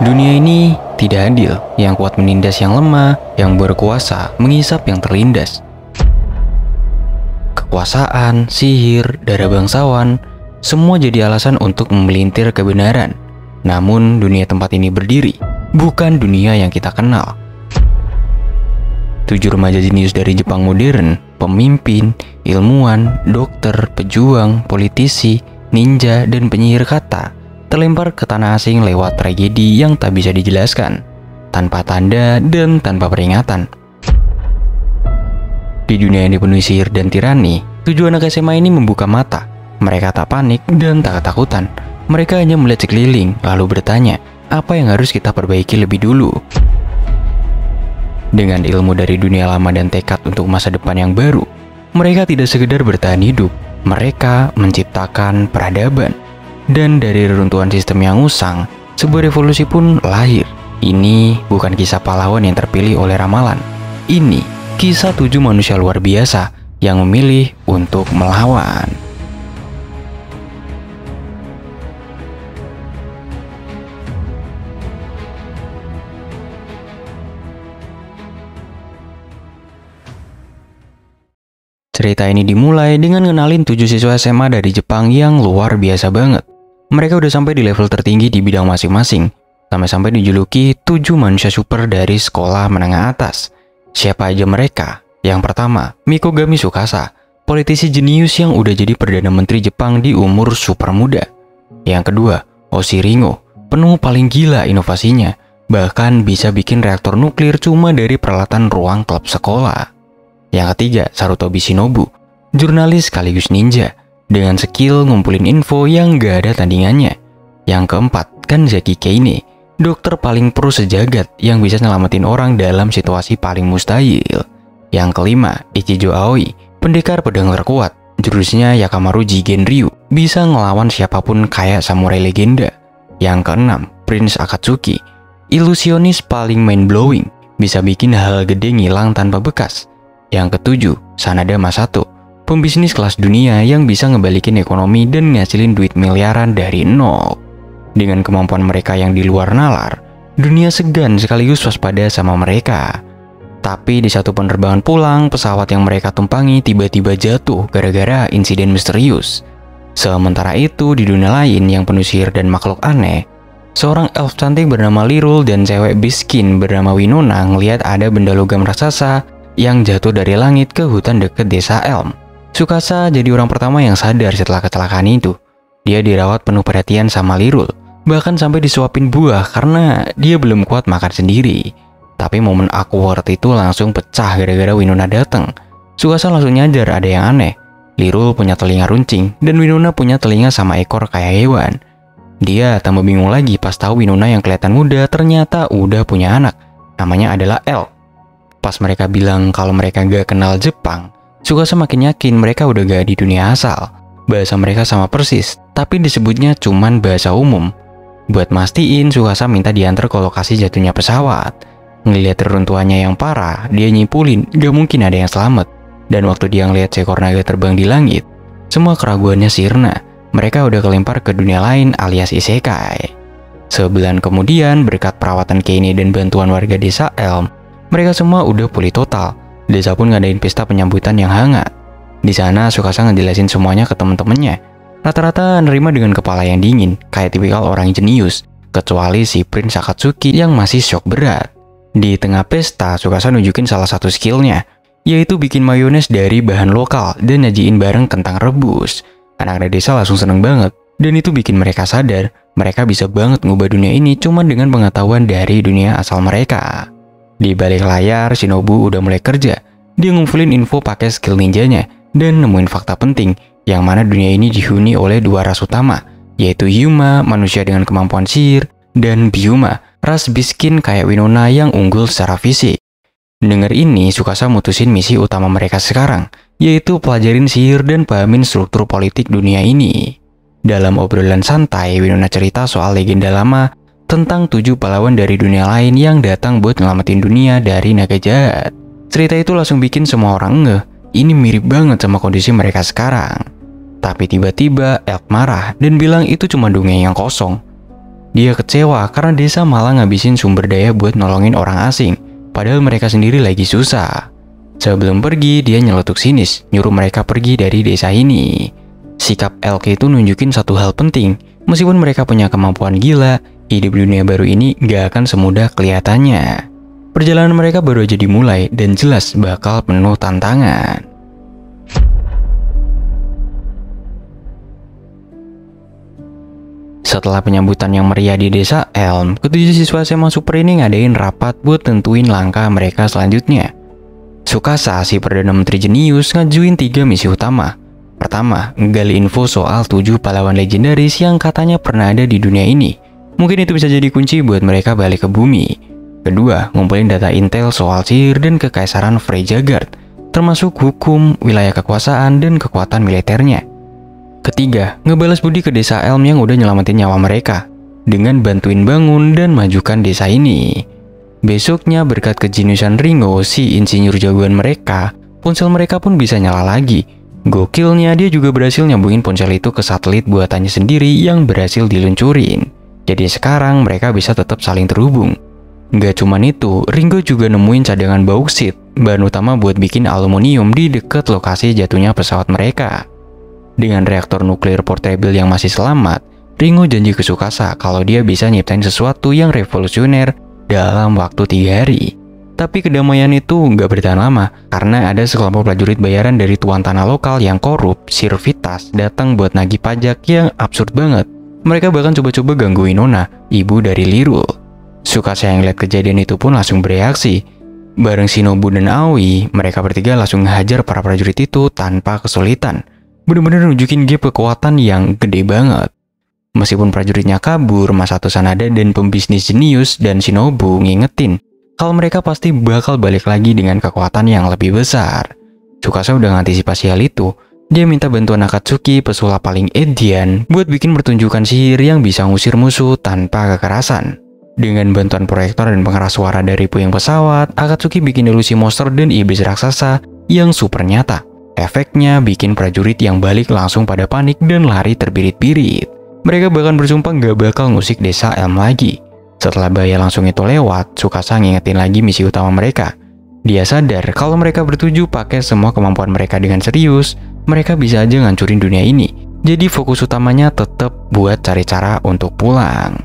Dunia ini tidak adil, yang kuat menindas yang lemah, yang berkuasa mengisap yang terlindas. Kekuasaan, sihir, darah bangsawan, semua jadi alasan untuk memelintir kebenaran. Namun dunia tempat ini berdiri, bukan dunia yang kita kenal. 7 remaja jenius dari Jepang modern, pemimpin, ilmuwan, dokter, pejuang, politisi, ninja, dan penyihir kata, terlempar ke tanah asing lewat tragedi yang tak bisa dijelaskan, tanpa tanda dan tanpa peringatan. Di dunia yang dipenuhi sihir dan tirani, 7 anak SMA ini membuka mata. Mereka tak panik dan tak ketakutan. Mereka hanya melihat sekeliling, lalu bertanya, apa yang harus kita perbaiki lebih dulu? Dengan ilmu dari dunia lama dan tekad untuk masa depan yang baru, mereka tidak sekedar bertahan hidup, mereka menciptakan peradaban. Dan dari reruntuhan sistem yang usang, sebuah revolusi pun lahir. Ini bukan kisah pahlawan yang terpilih oleh ramalan. Ini kisah 7 manusia luar biasa yang memilih untuk melawan. Cerita ini dimulai dengan ngenalin 7 siswa SMA dari Jepang yang luar biasa banget. Mereka udah sampai di level tertinggi di bidang masing-masing, sampai-sampai dijuluki 7 manusia super dari sekolah menengah atas. Siapa aja mereka? Yang pertama, Mikogami Tsukasa, politisi jenius yang udah jadi Perdana Menteri Jepang di umur super muda. Yang kedua, Oshi Ringo, penuh paling gila inovasinya, bahkan bisa bikin reaktor nuklir cuma dari peralatan ruang klub sekolah. Yang ketiga, Sarutobi Shinobu, jurnalis sekaligus ninja, dengan skill ngumpulin info yang gak ada tandingannya. Yang keempat, Kanzaki Keine, dokter paling pro sejagat yang bisa nyelamatin orang dalam situasi paling mustahil. Yang kelima, Ichijo Aoi, pendekar pedang terkuat, jurusnya Yakamaru Jigen Ryu, bisa ngelawan siapapun kayak samurai legenda. Yang keenam, Prince Akatsuki, ilusionis paling mind-blowing, bisa bikin hal gede ngilang tanpa bekas. Yang ketujuh, Sanada Masato, pembisnis kelas dunia yang bisa ngebalikin ekonomi dan ngasilin duit miliaran dari nol. Dengan kemampuan mereka yang di luar nalar, dunia segan sekaligus waspada sama mereka. Tapi di satu penerbangan pulang, pesawat yang mereka tumpangi tiba-tiba jatuh gara-gara insiden misterius. Sementara itu, di dunia lain yang penuh sihir dan makhluk aneh, seorang elf cantik bernama Lirul dan cewek biskin bernama Winona ngelihat ada benda logam raksasa yang jatuh dari langit ke hutan dekat desa Elm. Tsukasa jadi orang pertama yang sadar setelah kecelakaan itu. Dia dirawat penuh perhatian sama Lirul, bahkan sampai disuapin buah karena dia belum kuat makan sendiri. Tapi momen awkward itu langsung pecah gara-gara Winona datang. Tsukasa langsung nyadar ada yang aneh. Lirul punya telinga runcing dan Winona punya telinga sama ekor kayak hewan. Dia tambah bingung lagi pas tahu Winona yang kelihatan muda ternyata udah punya anak. Namanya adalah El. Pas mereka bilang kalau mereka gak kenal Jepang, Tsukasa makin yakin mereka udah gak di dunia asal. Bahasa mereka sama persis, tapi disebutnya cuman bahasa umum. Buat mastiin, Tsukasa minta diantar ke lokasi jatuhnya pesawat. Ngelihat reruntuhannya yang parah, dia nyimpulin gak mungkin ada yang selamat. Dan waktu dia ngeliat seekor naga terbang di langit, semua keraguannya sirna. Mereka udah kelempar ke dunia lain alias isekai. Sebulan kemudian, berkat perawatan Keine dan bantuan warga desa Elm, mereka semua udah pulih total. Desa pun ngadain pesta penyambutan yang hangat. Di sana Tsukasa ngejelasin semuanya ke temen-temennya. Rata-rata nerima dengan kepala yang dingin, kayak tipikal orang jenius, kecuali si Prince Akatsuki yang masih shock berat. Di tengah pesta, Tsukasa nunjukin salah satu skillnya, yaitu bikin mayones dari bahan lokal dan nyajiin bareng kentang rebus. Anak-anak desa langsung seneng banget, dan itu bikin mereka sadar mereka bisa banget ngubah dunia ini cuma dengan pengetahuan dari dunia asal mereka. Di balik layar, Shinobu udah mulai kerja. Dia ngumpulin info pakai skill ninjanya dan nemuin fakta penting yang mana dunia ini dihuni oleh 2 ras utama, yaitu Hyuma, manusia dengan kemampuan sihir, dan Byuma, ras biskin kayak Winona yang unggul secara fisik. Dengar ini, Tsukasa mutusin misi utama mereka sekarang, yaitu pelajarin sihir dan pahamin struktur politik dunia ini. Dalam obrolan santai, Winona cerita soal legenda lama tentang 7 pahlawan dari dunia lain yang datang buat ngelamatin dunia dari naga jahat. Cerita itu langsung bikin semua orang ngeh, ini mirip banget sama kondisi mereka sekarang. Tapi tiba-tiba Elk marah dan bilang itu cuma dongeng yang kosong. Dia kecewa karena desa malah ngabisin sumber daya buat nolongin orang asing, padahal mereka sendiri lagi susah. Sebelum pergi, dia nyeletuk sinis, nyuruh mereka pergi dari desa ini. Sikap Elke itu nunjukin satu hal penting, meskipun mereka punya kemampuan gila, hidup dunia baru ini gak akan semudah kelihatannya. Perjalanan mereka baru aja dimulai dan jelas bakal penuh tantangan. Setelah penyambutan yang meriah di desa Elm, ketujuh siswa SMA Super ini ngadain rapat buat tentuin langkah mereka selanjutnya. Tsukasa, si Perdana Menteri jenius, ngajuin 3 misi utama. Pertama, gali info soal 7 pahlawan legendaris yang katanya pernah ada di dunia ini. Mungkin itu bisa jadi kunci buat mereka balik ke bumi. Kedua, ngumpulin data intel soal sihir dan kekaisaran Freljagard, termasuk hukum, wilayah kekuasaan, dan kekuatan militernya. Ketiga, ngebalas budi ke desa Elm yang udah nyelamatin nyawa mereka dengan bantuin bangun dan majukan desa ini. Besoknya, berkat kejeniusan Ringo, si insinyur jagoan mereka, ponsel mereka pun bisa nyala lagi. Gokilnya, dia juga berhasil nyambungin ponsel itu ke satelit buatannya sendiri yang berhasil diluncurin. Jadi sekarang mereka bisa tetap saling terhubung. Gak cuman itu, Ringo juga nemuin cadangan bauksit, bahan utama buat bikin aluminium di dekat lokasi jatuhnya pesawat mereka. Dengan reaktor nuklir portable yang masih selamat, Ringo janji ke Tsukasa kalau dia bisa nyiptain sesuatu yang revolusioner dalam waktu 3 hari. Tapi kedamaian itu nggak bertahan lama, karena ada sekelompok prajurit bayaran dari tuan tanah lokal yang korup, Sir Vitas, datang buat nagih pajak yang absurd banget. Mereka bahkan coba-coba gangguin Nona, ibu dari Lirul. Tsukasa yang lihat kejadian itu pun langsung bereaksi. Bareng Shinobu dan Aoi, mereka bertiga langsung ngehajar para prajurit itu tanpa kesulitan. Bener-bener nunjukin gap kekuatan yang gede banget. Meskipun prajuritnya kabur, Masato Sanada dan pembisnis jenius dan Shinobu ngingetin kalau mereka pasti bakal balik lagi dengan kekuatan yang lebih besar. Tsukasa udah ngantisipasi hal itu. Dia minta bantuan Akatsuki, pesulap paling edian, buat bikin pertunjukan sihir yang bisa ngusir musuh tanpa kekerasan. Dengan bantuan proyektor dan pengeras suara dari puing pesawat, Akatsuki bikin ilusi monster dan iblis raksasa yang super nyata. Efeknya bikin prajurit yang balik langsung pada panik dan lari terbirit-birit. Mereka bahkan bersumpah gak bakal ngusik desa Elm lagi. Setelah bahaya langsung itu lewat, Tsukasa ngingetin lagi misi utama mereka. Dia sadar kalau mereka bertuju pakai semua kemampuan mereka dengan serius, mereka bisa aja ngancurin dunia ini. Jadi fokus utamanya tetap buat cari cara untuk pulang.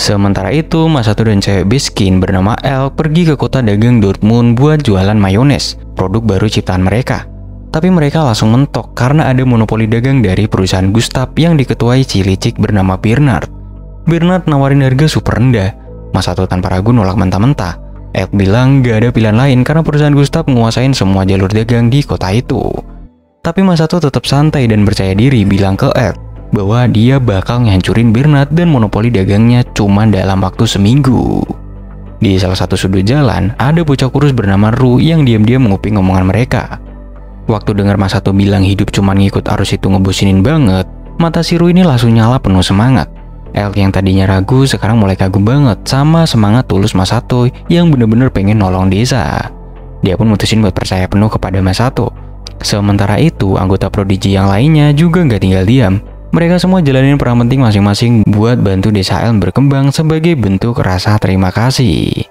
Sementara itu, Masato dan cewek Biskin bernama El pergi ke kota dagang Dortmund buat jualan mayones, produk baru ciptaan mereka. Tapi mereka langsung mentok karena ada monopoli dagang dari perusahaan Gustav yang diketuai si licik bernama Bernard. Bernard nawarin harga super rendah. Masato tanpa ragu nolak mentah-mentah. El bilang gak ada pilihan lain karena perusahaan Gustav menguasain semua jalur dagang di kota itu. Tapi Masato tetap santai dan percaya diri bilang ke El bahwa dia bakal ngancurin Bernard dan monopoli dagangnya cuma dalam waktu seminggu. Di salah satu sudut jalan, ada bocah kurus bernama Ru yang diam-diam menguping omongan mereka. Waktu dengar Masato bilang hidup cuma ngikut arus itu ngebosinin banget, mata si Ru ini langsung nyala penuh semangat. Elk yang tadinya ragu sekarang mulai kagum banget sama semangat tulus Masato yang bener-bener pengen nolong desa. Dia pun mutusin buat percaya penuh kepada Masato. Sementara itu, anggota Prodigy yang lainnya juga nggak tinggal diam. Mereka semua jalanin peran penting masing-masing buat bantu desa Elm berkembang sebagai bentuk rasa terima kasih.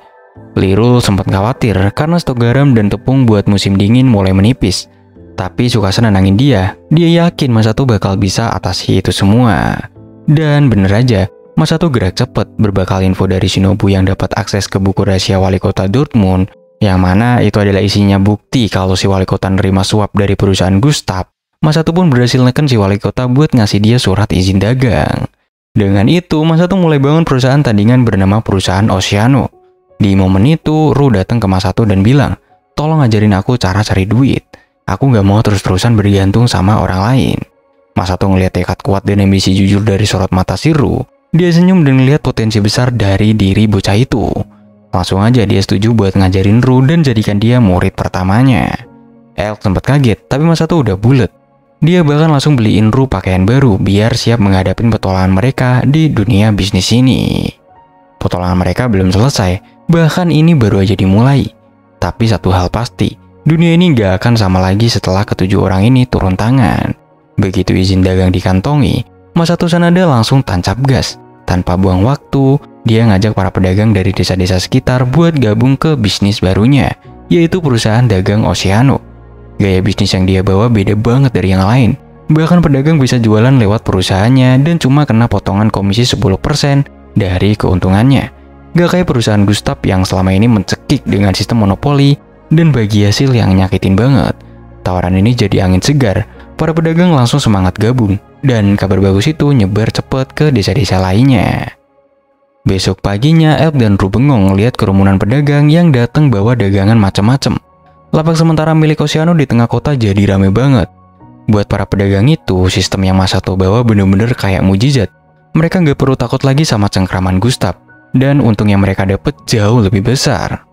Lirul sempat khawatir karena stok garam dan tepung buat musim dingin mulai menipis. Tapi Tsukasa nenangin dia yakin Masato bakal bisa atasi itu semua. Dan bener aja, Masato gerak cepet berbekal info dari Shinobu yang dapat akses ke buku rahasia wali kota Dortmund, yang mana itu adalah isinya bukti kalau si wali kota nerima suap dari perusahaan Gustav. Masato pun berhasil neken si wali kota buat ngasih dia surat izin dagang. Dengan itu, Masato mulai bangun perusahaan tandingan bernama perusahaan Oceano. Di momen itu, Ru datang ke Masato dan bilang, "Tolong ajarin aku cara cari duit. Aku gak mau terus-terusan bergantung sama orang lain." Masato ngeliat tekad kuat dan ambisi jujur dari sorot mata si Ru. Dia senyum dan ngeliat potensi besar dari diri bocah itu. Langsung aja dia setuju buat ngajarin Ru dan jadikan dia murid pertamanya. Elk sempat kaget, tapi Masato udah bulet. Dia bahkan langsung beliin Ru pakaian baru biar siap menghadapi petualangan mereka di dunia bisnis ini. Petualangan mereka belum selesai, bahkan ini baru aja dimulai. Tapi satu hal pasti, dunia ini gak akan sama lagi setelah ketujuh orang ini turun tangan. Begitu izin dagang dikantongi, Masato Sanada langsung tancap gas. Tanpa buang waktu, dia ngajak para pedagang dari desa-desa sekitar buat gabung ke bisnis barunya, yaitu perusahaan dagang Oceano. Gaya bisnis yang dia bawa beda banget dari yang lain. Bahkan pedagang bisa jualan lewat perusahaannya dan cuma kena potongan komisi 10% dari keuntungannya. Gak kayak perusahaan Gustaf yang selama ini mencekik dengan sistem monopoli dan bagi hasil yang nyakitin banget. Tawaran ini jadi angin segar, para pedagang langsung semangat gabung, dan kabar bagus itu nyebar cepet ke desa-desa lainnya. Besok paginya, Elk dan Ru bengong lihat kerumunan pedagang yang datang bawa dagangan macam-macam. Lapak sementara milik Oceano di tengah kota jadi rame banget. Buat para pedagang itu, sistem yang Masato bawa bener-bener kayak mujizat. Mereka nggak perlu takut lagi sama cengkraman Gustaf, dan untung yang mereka dapet jauh lebih besar.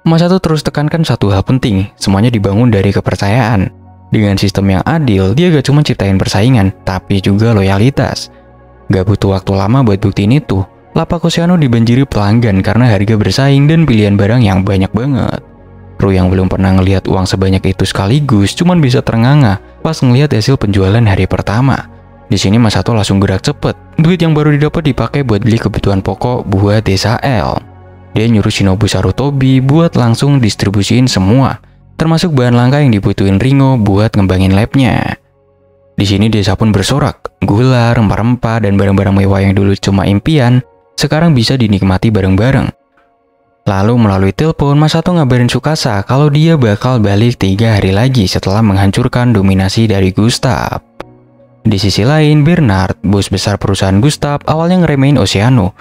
Masato terus tekankan satu hal penting, semuanya dibangun dari kepercayaan. Dengan sistem yang adil, dia gak cuma ciptain persaingan, tapi juga loyalitas. Gak butuh waktu lama buat buktiin itu. Lapak Oceano dibanjiri pelanggan karena harga bersaing dan pilihan barang yang banyak banget. Ru yang belum pernah ngelihat uang sebanyak itu sekaligus cuman bisa terengah-engah pas ngelihat hasil penjualan hari pertama. Di sini Masato langsung gerak cepet. Duit yang baru didapat dipakai buat beli kebutuhan pokok buat desa L. Dia nyuruh Shinobu Sarutobi buat langsung distribusiin semua, termasuk bahan langka yang dibutuhin Ringo buat ngembangin labnya. Di sini desa pun bersorak, gula, rempah-rempah, dan barang-barang mewah yang dulu cuma impian, sekarang bisa dinikmati bareng-bareng. Lalu melalui telepon, Masato ngabarin Tsukasa kalau dia bakal balik 3 hari lagi setelah menghancurkan dominasi dari Gustaf. Di sisi lain, Bernard, bos besar perusahaan Gustaf, awalnya ngeremehin Oceano.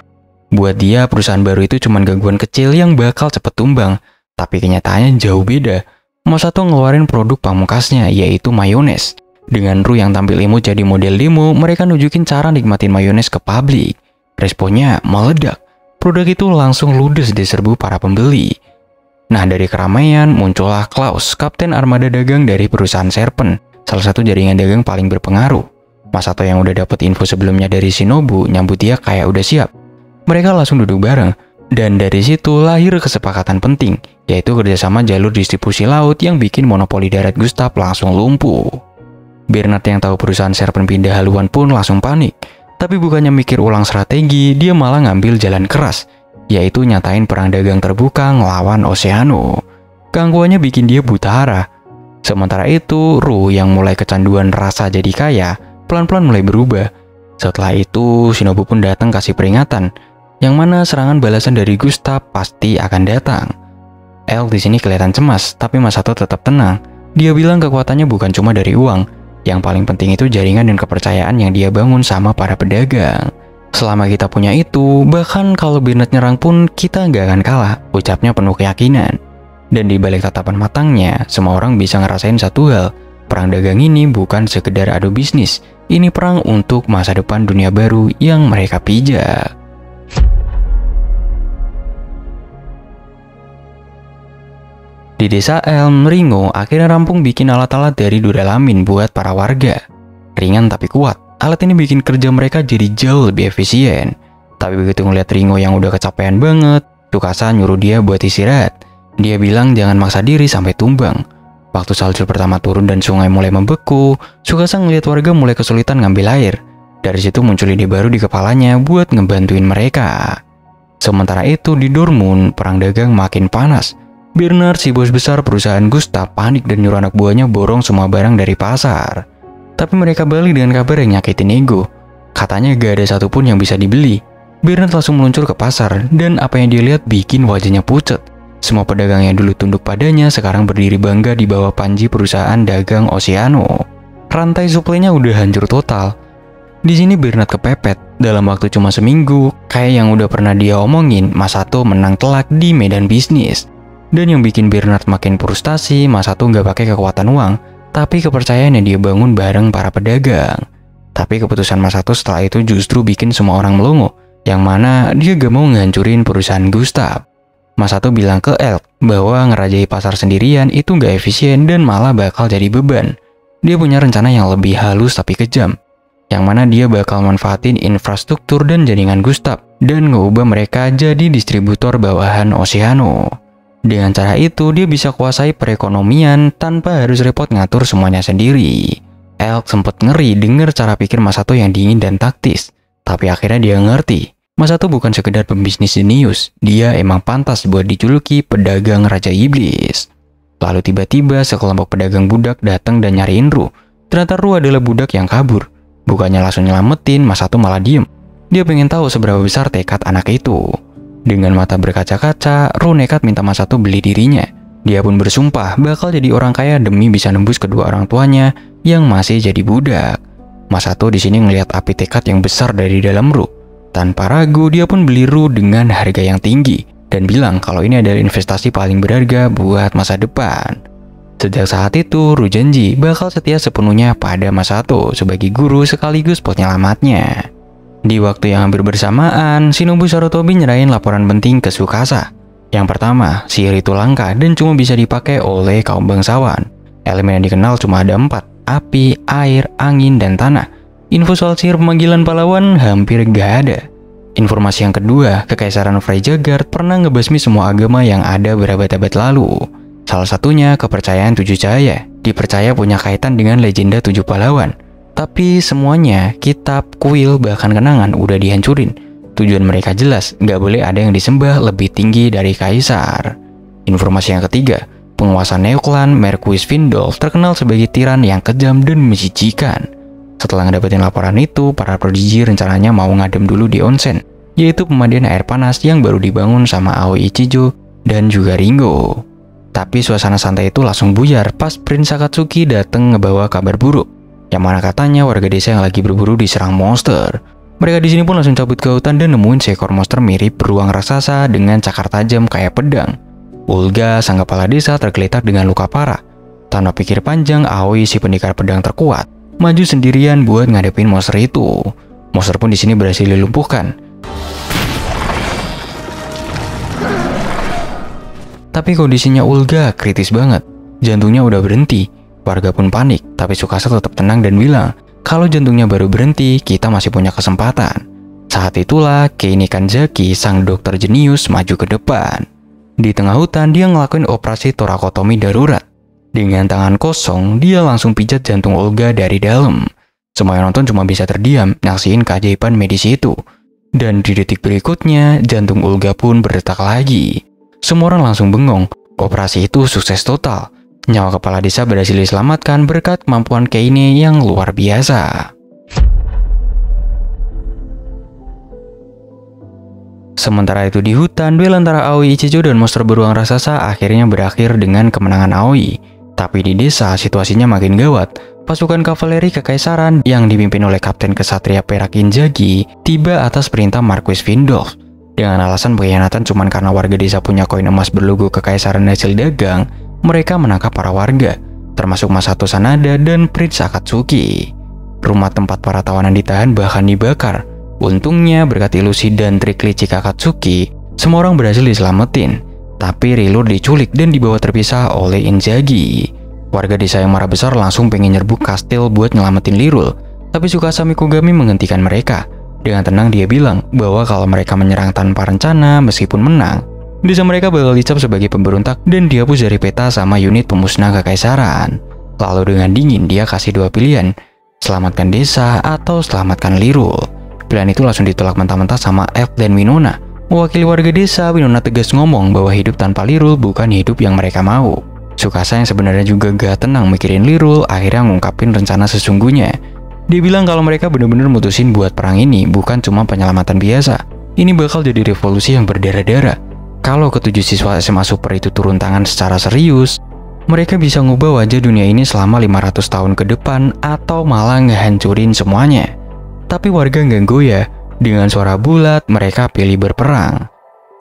Buat dia, perusahaan baru itu cuma gangguan kecil yang bakal cepet tumbang. Tapi kenyataannya jauh beda. Masato ngeluarin produk pamungkasnya, yaitu mayones. Dengan Ru yang tampil imut jadi model demo, mereka nunjukin cara nikmatin mayones ke publik. Responnya meledak. Produk itu langsung ludes diserbu para pembeli. Nah, dari keramaian muncullah Klaus, kapten armada dagang dari perusahaan Serpent, salah satu jaringan dagang paling berpengaruh. Masato yang udah dapet info sebelumnya dari Shinobu nyambut dia kayak udah siap. Mereka langsung duduk bareng, dan dari situ lahir kesepakatan penting, yaitu kerjasama jalur distribusi laut yang bikin monopoli darat Gustaf langsung lumpuh. Bernard yang tahu perusahaan Serpent pindah haluan pun langsung panik, tapi bukannya mikir ulang strategi, dia malah ngambil jalan keras, yaitu nyatain perang dagang terbuka ngelawan Oceano. Gangguannya bikin dia buta arah. Sementara itu, Ru yang mulai kecanduan rasa jadi kaya, pelan-pelan mulai berubah. Setelah itu, Shinobu pun datang kasih peringatan, yang mana serangan balasan dari Gustaf pasti akan datang. El di sini kelihatan cemas, tapi Masato tetap tenang. Dia bilang kekuatannya bukan cuma dari uang, yang paling penting itu jaringan dan kepercayaan yang dia bangun sama para pedagang. Selama kita punya itu, bahkan kalau Bernard nyerang pun kita nggak akan kalah, ucapnya penuh keyakinan. Dan di balik tatapan matangnya, semua orang bisa ngerasain satu hal, perang dagang ini bukan sekedar adu bisnis, ini perang untuk masa depan dunia baru yang mereka pijak. Di desa Elm, Ringo akhirnya rampung bikin alat-alat dari duralumin buat para warga. Ringan tapi kuat, alat ini bikin kerja mereka jadi jauh lebih efisien. Tapi begitu ngeliat Ringo yang udah kecapean banget, Tsukasa nyuruh dia buat istirahat. Dia bilang jangan maksa diri sampai tumbang. Waktu salju pertama turun dan sungai mulai membeku, Tsukasa ngeliat warga mulai kesulitan ngambil air. Dari situ muncul ide baru di kepalanya buat ngebantuin mereka. Sementara itu di Dortmund, perang dagang makin panas. Bernard, si bos besar perusahaan Gustaf, panik dan nyuruh anak buahnya borong semua barang dari pasar. Tapi mereka balik dengan kabar yang nyakitin ego. Katanya gak ada satupun yang bisa dibeli. Bernard langsung meluncur ke pasar, dan apa yang dia lihat bikin wajahnya pucat. Semua pedagang yang dulu tunduk padanya sekarang berdiri bangga di bawah panji perusahaan dagang Oceano. Rantai suplainya udah hancur total. Di sini Bernard kepepet. Dalam waktu cuma seminggu, kayak yang udah pernah dia omongin, Masato menang telak di medan bisnis. Dan yang bikin Bernard makin frustasi, Masato nggak pakai kekuatan uang, tapi kepercayaan yang dia bangun bareng para pedagang. Tapi keputusan Masato setelah itu justru bikin semua orang melongo, yang mana dia gak mau ngancurin perusahaan Gustaf. Masato bilang ke Elk bahwa ngerajai pasar sendirian itu nggak efisien dan malah bakal jadi beban. Dia punya rencana yang lebih halus tapi kejam, yang mana dia bakal manfaatin infrastruktur dan jaringan Gustaf dan ngubah mereka jadi distributor bawahan Oceano. Dengan cara itu, dia bisa kuasai perekonomian tanpa harus repot ngatur semuanya sendiri. Elk sempet ngeri denger cara pikir Masato yang dingin dan taktis. Tapi akhirnya dia ngerti, Masato bukan sekedar pembisnis jenius, dia emang pantas buat dijuluki pedagang Raja Iblis. Lalu tiba-tiba sekelompok pedagang budak datang dan nyariin Ru. Ternyata Ru adalah budak yang kabur. Bukannya langsung nyelamatin, Masato malah diem. Dia pengen tahu seberapa besar tekad anak itu. Dengan mata berkaca-kaca, Ru nekat minta Masato beli dirinya. Dia pun bersumpah bakal jadi orang kaya demi bisa nembus kedua orang tuanya yang masih jadi budak. Masato di sini ngelihat api tekad yang besar dari dalam Ru. Tanpa ragu, dia pun beli Ru dengan harga yang tinggi dan bilang kalau ini adalah investasi paling berharga buat masa depan. Sejak saat itu, Ru janji bakal setia sepenuhnya pada Masato sebagai guru sekaligus penyelamatnya. Di waktu yang hampir bersamaan, Shinobu Sarutobi nyerahin laporan penting ke Tsukasa. Yang pertama, sihir itu langka dan cuma bisa dipakai oleh kaum bangsawan. Elemen yang dikenal cuma ada 4, api, air, angin, dan tanah. Info soal sihir pemanggilan pahlawan hampir gak ada. Informasi yang kedua, Kekaisaran Freljagard pernah ngebasmi semua agama yang ada berabad-abad lalu. Salah satunya kepercayaan 7 cahaya, dipercaya punya kaitan dengan legenda 7 pahlawan. Tapi semuanya, kitab, kuil, bahkan kenangan udah dihancurin. Tujuan mereka jelas, gak boleh ada yang disembah lebih tinggi dari kaisar. Informasi yang ketiga, penguasa Neoklan Marquis Findolf terkenal sebagai tiran yang kejam dan menjijikan. Setelah ngedapetin laporan itu, para prodigy rencananya mau ngadem dulu di onsen, yaitu pemandian air panas yang baru dibangun sama Aoi Ichijo dan juga Ringo. Tapi suasana santai itu langsung buyar pas Prince Akatsuki dateng ngebawa kabar buruk, yang mana katanya warga desa yang lagi berburu diserang monster. Mereka di sini pun langsung cabut ke hutan dan nemuin seekor monster mirip beruang raksasa dengan cakar tajam kayak pedang. Ulga, sang kepala desa, tergeletak dengan luka parah. Tanpa pikir panjang, Aoi, si pendekar pedang terkuat, maju sendirian buat ngadepin monster itu. Monster pun di sini berhasil dilumpuhkan. Tapi kondisinya Ulga kritis banget. Jantungnya udah berhenti. Warga pun panik, tapi Tsukasa tetap tenang dan bilang, kalau jantungnya baru berhenti, kita masih punya kesempatan. Saat itulah Keini Kanzaki, sang dokter jenius, maju ke depan. Di tengah hutan, dia ngelakuin operasi torakotomi darurat. Dengan tangan kosong, dia langsung pijat jantung Olga dari dalam. Semua yang nonton cuma bisa terdiam nyaksiin keajaiban medis itu. Dan di detik berikutnya, jantung Olga pun berdetak lagi. Semua orang langsung bengong. Operasi itu sukses total. Nyawa kepala desa berhasil diselamatkan berkat kemampuan Keini yang luar biasa. Sementara itu di hutan, duel antara Aoi Ichijo dan monster beruang raksasa akhirnya berakhir dengan kemenangan Aoi. Tapi di desa situasinya makin gawat. Pasukan kavaleri kekaisaran yang dipimpin oleh Kapten Kesatria Perak Inzaghi tiba atas perintah Marquis Findolf. Dengan alasan pengkhianatan cuma karena warga desa punya koin emas berlogo kekaisaran hasil dagang, mereka menangkap para warga, termasuk Masato Sanada dan Prince Akatsuki. Rumah tempat para tawanan ditahan bahkan dibakar. Untungnya berkat ilusi dan trik licik Akatsuki, semua orang berhasil diselamatin. Tapi Rilur diculik dan dibawa terpisah oleh Inzaghi. Warga desa yang marah besar langsung pengen nyerbu kastil buat nyelamatin Lirul. Tapi Tsukasa Mikogami menghentikan mereka. Dengan tenang dia bilang bahwa kalau mereka menyerang tanpa rencana meskipun menang, desa mereka bakal dicap sebagai pemberontak dan dihapus dari peta sama unit pemusnah kekaisaran. Lalu dengan dingin dia kasih 2 pilihan, selamatkan desa atau selamatkan Lirul. Pilihan itu langsung ditolak mentah-mentah sama Elk dan Winona. Mewakili warga desa, Winona tegas ngomong bahwa hidup tanpa Lirul bukan hidup yang mereka mau. Tsukasa yang sebenarnya juga gak tenang mikirin Lirul akhirnya ngungkapin rencana sesungguhnya. Dia bilang kalau mereka bener-bener mutusin buat perang ini bukan cuma penyelamatan biasa. Ini bakal jadi revolusi yang berdarah-darah. Kalau ketujuh siswa SMA Super itu turun tangan secara serius, mereka bisa ngubah wajah dunia ini selama 500 tahun ke depan atau malah ngehancurin semuanya. Tapi warga nggak goyah. Dengan suara bulat, mereka pilih berperang.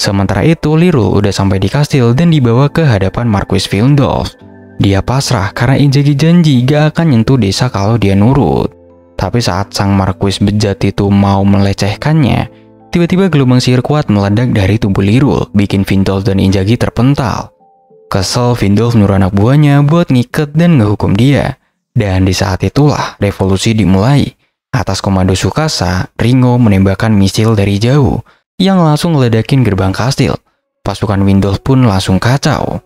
Sementara itu, Lirul udah sampai di kastil dan dibawa ke hadapan Marquis Findolf. Dia pasrah karena Inzaghi janji gak akan nyentuh desa kalau dia nurut. Tapi saat sang Marquis bejat itu mau melecehkannya, tiba-tiba gelombang sihir kuat meledak dari tubuh Lirul, bikin Findolf dan Inzaghi terpental. Kesel, Findolf nyuruh anak buahnya buat ngiket dan ngehukum dia. Dan di saat itulah revolusi dimulai. Atas komando Tsukasa, Ringo menembakkan misil dari jauh yang langsung ngeledakin gerbang kastil. Pasukan Findolf pun langsung kacau.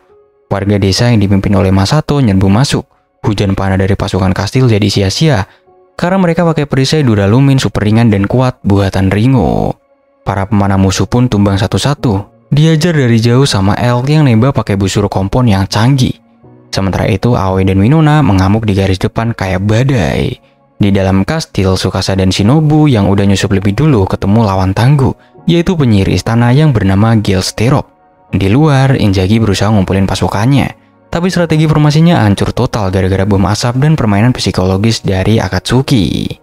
Warga desa yang dipimpin oleh Masato nyerbu masuk. Hujan panah dari pasukan kastil jadi sia-sia karena mereka pakai perisai duralumin super ringan dan kuat buatan Ringo. Para pemanah musuh pun tumbang satu-satu. Diajar dari jauh sama Elk yang nembak pakai busur kompon yang canggih. Sementara itu Aoi dan Winona mengamuk di garis depan kayak badai. Di dalam kastil, Tsukasa dan Shinobu yang udah nyusup lebih dulu ketemu lawan tangguh, yaitu penyihir istana yang bernama Gil Sterop. Di luar, Inzaghi berusaha ngumpulin pasukannya. Tapi strategi formasinya hancur total gara-gara bom asap dan permainan psikologis dari Akatsuki.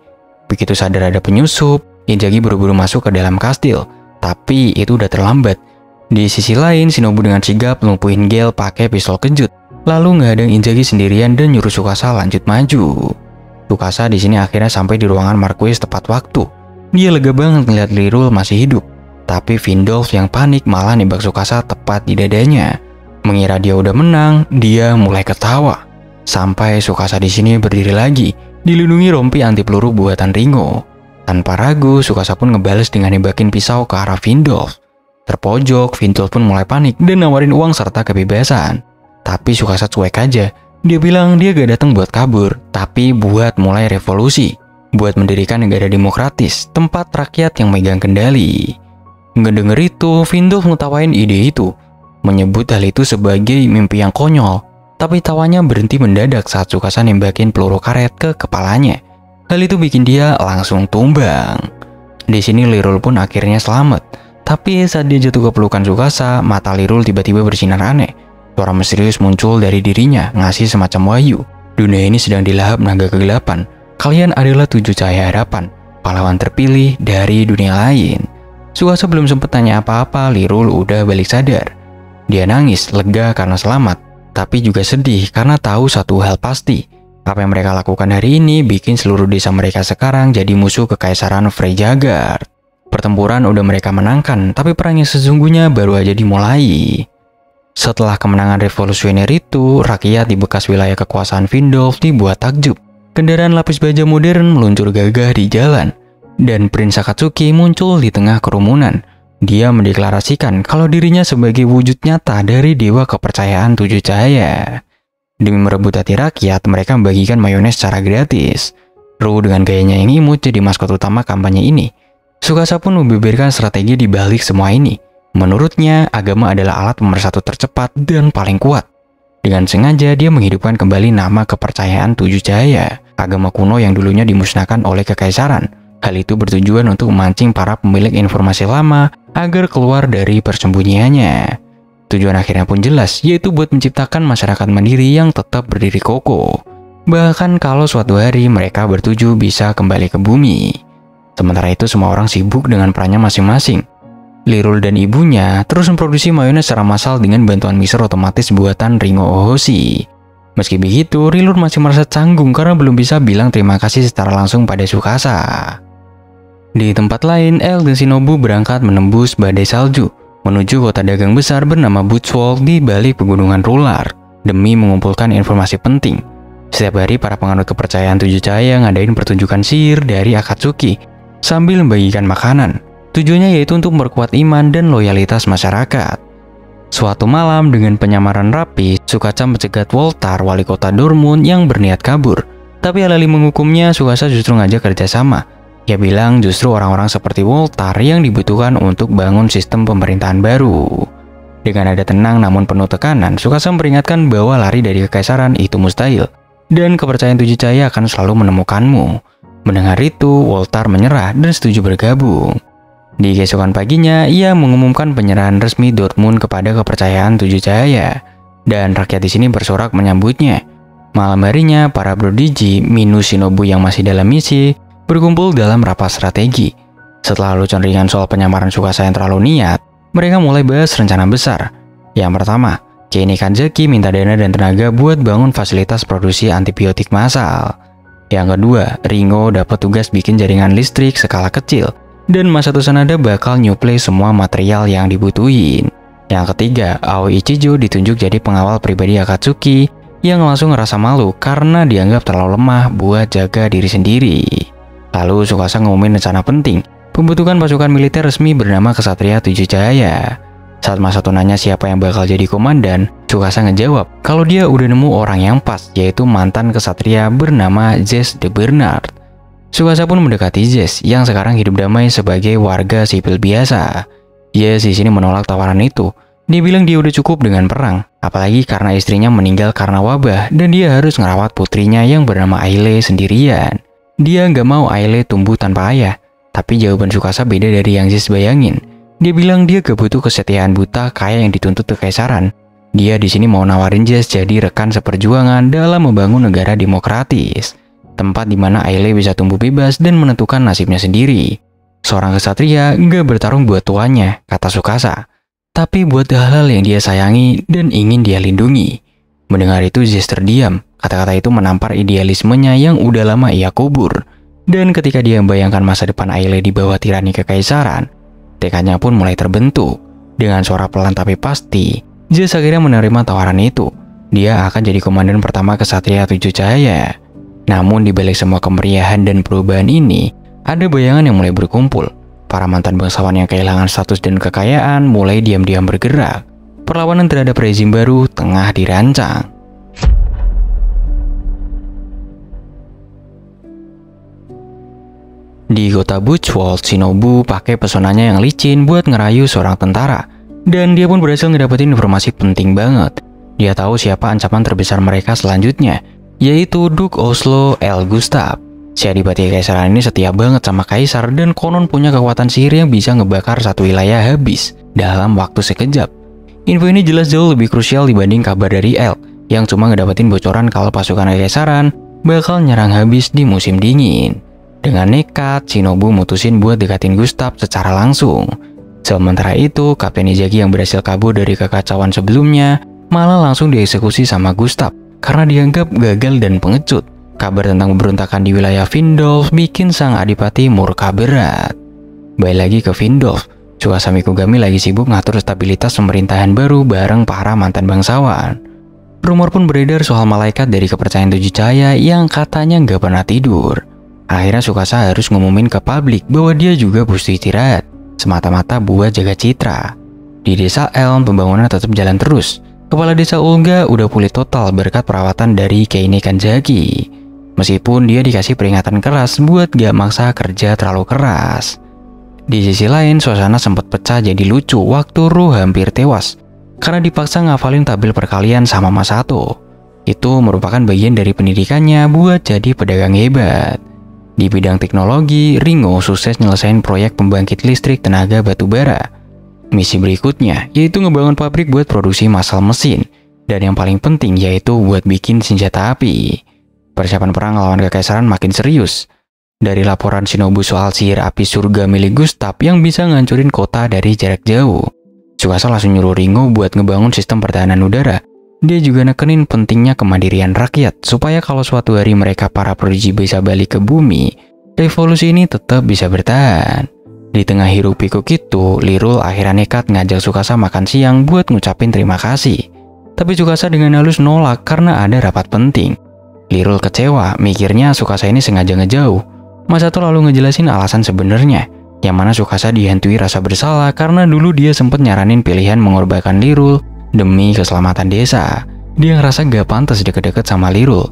Begitu sadar ada penyusup, Inzaghi buru-buru masuk ke dalam kastil. Tapi itu udah terlambat. Di sisi lain, Shinobu dengan sigap lumpuhin Gale pakai pistol kejut. Lalu ngadang Inzaghi sendirian dan nyuruh Tsukasa lanjut maju. Tsukasa di sini akhirnya sampai di ruangan Marquis tepat waktu. Dia lega banget ngeliat Lirul masih hidup. Tapi Findolf yang panik malah nembak Tsukasa tepat di dadanya. Mengira dia udah menang, dia mulai ketawa. Sampai Tsukasa di sini berdiri lagi, dilindungi rompi anti peluru buatan Ringo. Tanpa ragu, Tsukasa pun ngebales dengan nembakin pisau ke arah Findolf. Terpojok, Findolf pun mulai panik dan nawarin uang serta kebebasan. Tapi Tsukasa cuek aja. Dia bilang dia gak datang buat kabur, tapi buat mulai revolusi. Buat mendirikan negara demokratis, tempat rakyat yang megang kendali. Ngedenger itu, Findolf ngetawain ide itu. Menyebut hal itu sebagai mimpi yang konyol, tapi tawanya berhenti mendadak saat Tsukasa nembakin peluru karet ke kepalanya. Hal itu bikin dia langsung tumbang. Di sini Lirul pun akhirnya selamat, tapi saat dia jatuh ke pelukan Tsukasa, mata Lirul tiba-tiba bersinar aneh. Suara misterius muncul dari dirinya, ngasih semacam wahyu. Dunia ini sedang dilahap naga kegelapan. Kalian adalah 7 cahaya harapan, pahlawan terpilih dari dunia lain. Tsukasa belum sempat tanya apa-apa, Lirul udah balik sadar. Dia nangis, lega karena selamat, tapi juga sedih karena tahu satu hal pasti. Apa yang mereka lakukan hari ini bikin seluruh desa mereka sekarang jadi musuh kekaisaran Freyjagard. Pertempuran udah mereka menangkan, tapi perang yang sesungguhnya baru aja dimulai. Setelah kemenangan revolusioner itu, rakyat di bekas wilayah kekuasaan Findolf dibuat takjub. Kendaraan lapis baja modern meluncur gagah di jalan, dan Prince Akatsuki muncul di tengah kerumunan. Dia mendeklarasikan kalau dirinya sebagai wujud nyata dari dewa kepercayaan 7 cahaya. Demi merebut hati rakyat, mereka membagikan mayones secara gratis. Ru dengan gayanya yang imut jadi maskot utama kampanye ini. Tsukasa pun membeberkan strategi di balik semua ini. Menurutnya, agama adalah alat pemersatu tercepat dan paling kuat. Dengan sengaja, dia menghidupkan kembali nama kepercayaan 7 cahaya, agama kuno yang dulunya dimusnahkan oleh kekaisaran. Hal itu bertujuan untuk memancing para pemilik informasi lama agar keluar dari persembunyiannya. Tujuan akhirnya pun jelas, yaitu buat menciptakan masyarakat mandiri yang tetap berdiri kokoh. Bahkan kalau suatu hari mereka bertuju bisa kembali ke bumi. Sementara itu semua orang sibuk dengan perannya masing-masing. Lirul dan ibunya terus memproduksi mayones secara massal dengan bantuan mixer otomatis buatan Ringo Ohoshi. Meski begitu, Lirul masih merasa canggung karena belum bisa bilang terima kasih secara langsung pada Tsukasa. Di tempat lain, El dan Shinobu berangkat menembus badai salju menuju kota dagang besar bernama Butzwald di balik pegunungan Rular demi mengumpulkan informasi penting. Setiap hari para penganut kepercayaan 7 cahaya ngadain pertunjukan sihir dari Akatsuki sambil membagikan makanan. Tujuannya yaitu untuk memperkuat iman dan loyalitas masyarakat. Suatu malam dengan penyamaran rapi, Tsukasa mencegat Woltar, wali kota Dortmund yang berniat kabur. Tapi alih menghukumnya, Tsukasa justru ngajak kerjasama. Dia bilang justru orang-orang seperti Woltar yang dibutuhkan untuk bangun sistem pemerintahan baru. Dengan nada tenang namun penuh tekanan, Tsukasa memperingatkan bahwa lari dari kekaisaran itu mustahil, dan kepercayaan 7 cahaya akan selalu menemukanmu. Mendengar itu, Woltar menyerah dan setuju bergabung. Di keesokan paginya, ia mengumumkan penyerahan resmi Dortmund kepada kepercayaan 7 cahaya, dan rakyat di sini bersorak menyambutnya. Malam harinya, para prodigi minus Shinobu yang masih dalam misi berkumpul dalam rapat strategi. Setelah lucuan ringan soal penyamaran Tsukasa yang terlalu niat, mereka mulai bahas rencana besar. Yang pertama, Kei Kanzaki minta dana dan tenaga buat bangun fasilitas produksi antibiotik massal. Yang kedua, Ringo dapat tugas bikin jaringan listrik skala kecil, dan Masato Sanada bakal nyuplai semua material yang dibutuhin. Yang ketiga, Aoi Ichijo ditunjuk jadi pengawal pribadi Akatsuki yang langsung ngerasa malu karena dianggap terlalu lemah buat jaga diri sendiri. Lalu Tsukasa ngumumin rencana penting, pembentukan pasukan militer resmi bernama Kesatria 7 Cahaya. Saat Masato nanya siapa yang bakal jadi komandan, Tsukasa ngejawab kalau dia udah nemu orang yang pas, yaitu mantan kesatria bernama Jesse de Bernard. Tsukasa pun mendekati Jesse yang sekarang hidup damai sebagai warga sipil biasa. Jesse di sini menolak tawaran itu. Dia bilang dia udah cukup dengan perang, apalagi karena istrinya meninggal karena wabah dan dia harus ngerawat putrinya yang bernama Aile sendirian. Dia nggak mau Aile tumbuh tanpa ayah, tapi jawaban Tsukasa beda dari yang Jesse bayangin. Dia bilang dia gak butuh kesetiaan buta kayak yang dituntut kekaisaran. Dia di sini mau nawarin Jesse jadi rekan seperjuangan dalam membangun negara demokratis, tempat di mana Aile bisa tumbuh bebas dan menentukan nasibnya sendiri. Seorang kesatria gak bertarung buat tuannya, kata Tsukasa, tapi buat hal-hal yang dia sayangi dan ingin dia lindungi. Mendengar itu Jesse terdiam. Kata-kata itu menampar idealismenya yang udah lama ia kubur. Dan ketika dia membayangkan masa depan Aile di bawah tirani kekaisaran, tekadnya pun mulai terbentuk. Dengan suara pelan tapi pasti, Jesse akhirnya menerima tawaran itu. Dia akan jadi komandan pertama Kesatria Tujuh Cahaya. Namun di balik semua kemeriahan dan perubahan ini, ada bayangan yang mulai berkumpul. Para mantan bangsawan yang kehilangan status dan kekayaan mulai diam-diam bergerak. Perlawanan terhadap rezim baru tengah dirancang. Di kota Buchwald, Shinobu pakai pesonanya yang licin buat ngerayu seorang tentara. Dan dia pun berhasil ngedapetin informasi penting banget. Dia tahu siapa ancaman terbesar mereka selanjutnya, yaitu Duke Oslo L. Gustav. Si adipati kekaisaran ini setia banget sama kaisar dan konon punya kekuatan sihir yang bisa ngebakar satu wilayah habis dalam waktu sekejap. Info ini jelas jauh lebih krusial dibanding kabar dari L, yang cuma ngedapetin bocoran kalau pasukan kekaisaran bakal nyerang habis di musim dingin. Dengan nekat, Shinobu mutusin buat dekatin Gustav secara langsung. Sementara itu, Kapten Izaki yang berhasil kabur dari kekacauan sebelumnya malah langsung dieksekusi sama Gustav karena dianggap gagal dan pengecut. Kabar tentang pemberontakan di wilayah Findolf bikin sang adipati murka berat. Balik lagi ke Findolf, Tsukasa Mikugami lagi sibuk ngatur stabilitas pemerintahan baru bareng para mantan bangsawan. Rumor pun beredar soal malaikat dari kepercayaan Tujuh Cahaya yang katanya nggak pernah tidur. Akhirnya Tsukasa harus ngumumin ke publik bahwa dia juga butuh istirahat, semata-mata buat jaga citra. Di desa Elm, pembangunan tetap jalan terus. Kepala desa Olga udah pulih total berkat perawatan dari Keine Kanzaki. Meskipun dia dikasih peringatan keras buat gak maksa kerja terlalu keras. Di sisi lain, suasana sempat pecah jadi lucu waktu Ru hampir tewas karena dipaksa ngafalin tabel perkalian sama Masato. Itu merupakan bagian dari pendidikannya buat jadi pedagang hebat. Di bidang teknologi, Ringo sukses nyelesain proyek pembangkit listrik tenaga batubara. Misi berikutnya yaitu ngebangun pabrik buat produksi massal mesin, dan yang paling penting yaitu buat bikin senjata api. Persiapan perang lawan kekaisaran makin serius. Dari laporan Shinobu soal sihir api surga milik Gustav yang bisa ngancurin kota dari jarak jauh, Tsukasa langsung nyuruh Ringo buat ngebangun sistem pertahanan udara. Dia juga nekenin pentingnya kemandirian rakyat supaya kalau suatu hari mereka para prodigy bisa balik ke bumi, revolusi ini tetap bisa bertahan. Di tengah hiruk pikuk itu, Lirul akhirnya nekat ngajak Tsukasa makan siang buat ngucapin terima kasih. Tapi Tsukasa dengan halus nolak karena ada rapat penting. Lirul kecewa, mikirnya Tsukasa ini sengaja ngejauh. Masato lalu ngejelasin alasan sebenarnya, yang mana Tsukasa dihantui rasa bersalah karena dulu dia sempat nyaranin pilihan mengorbankan Lirul demi keselamatan desa. Dia ngerasa gak pantas deket-deket sama Lirul.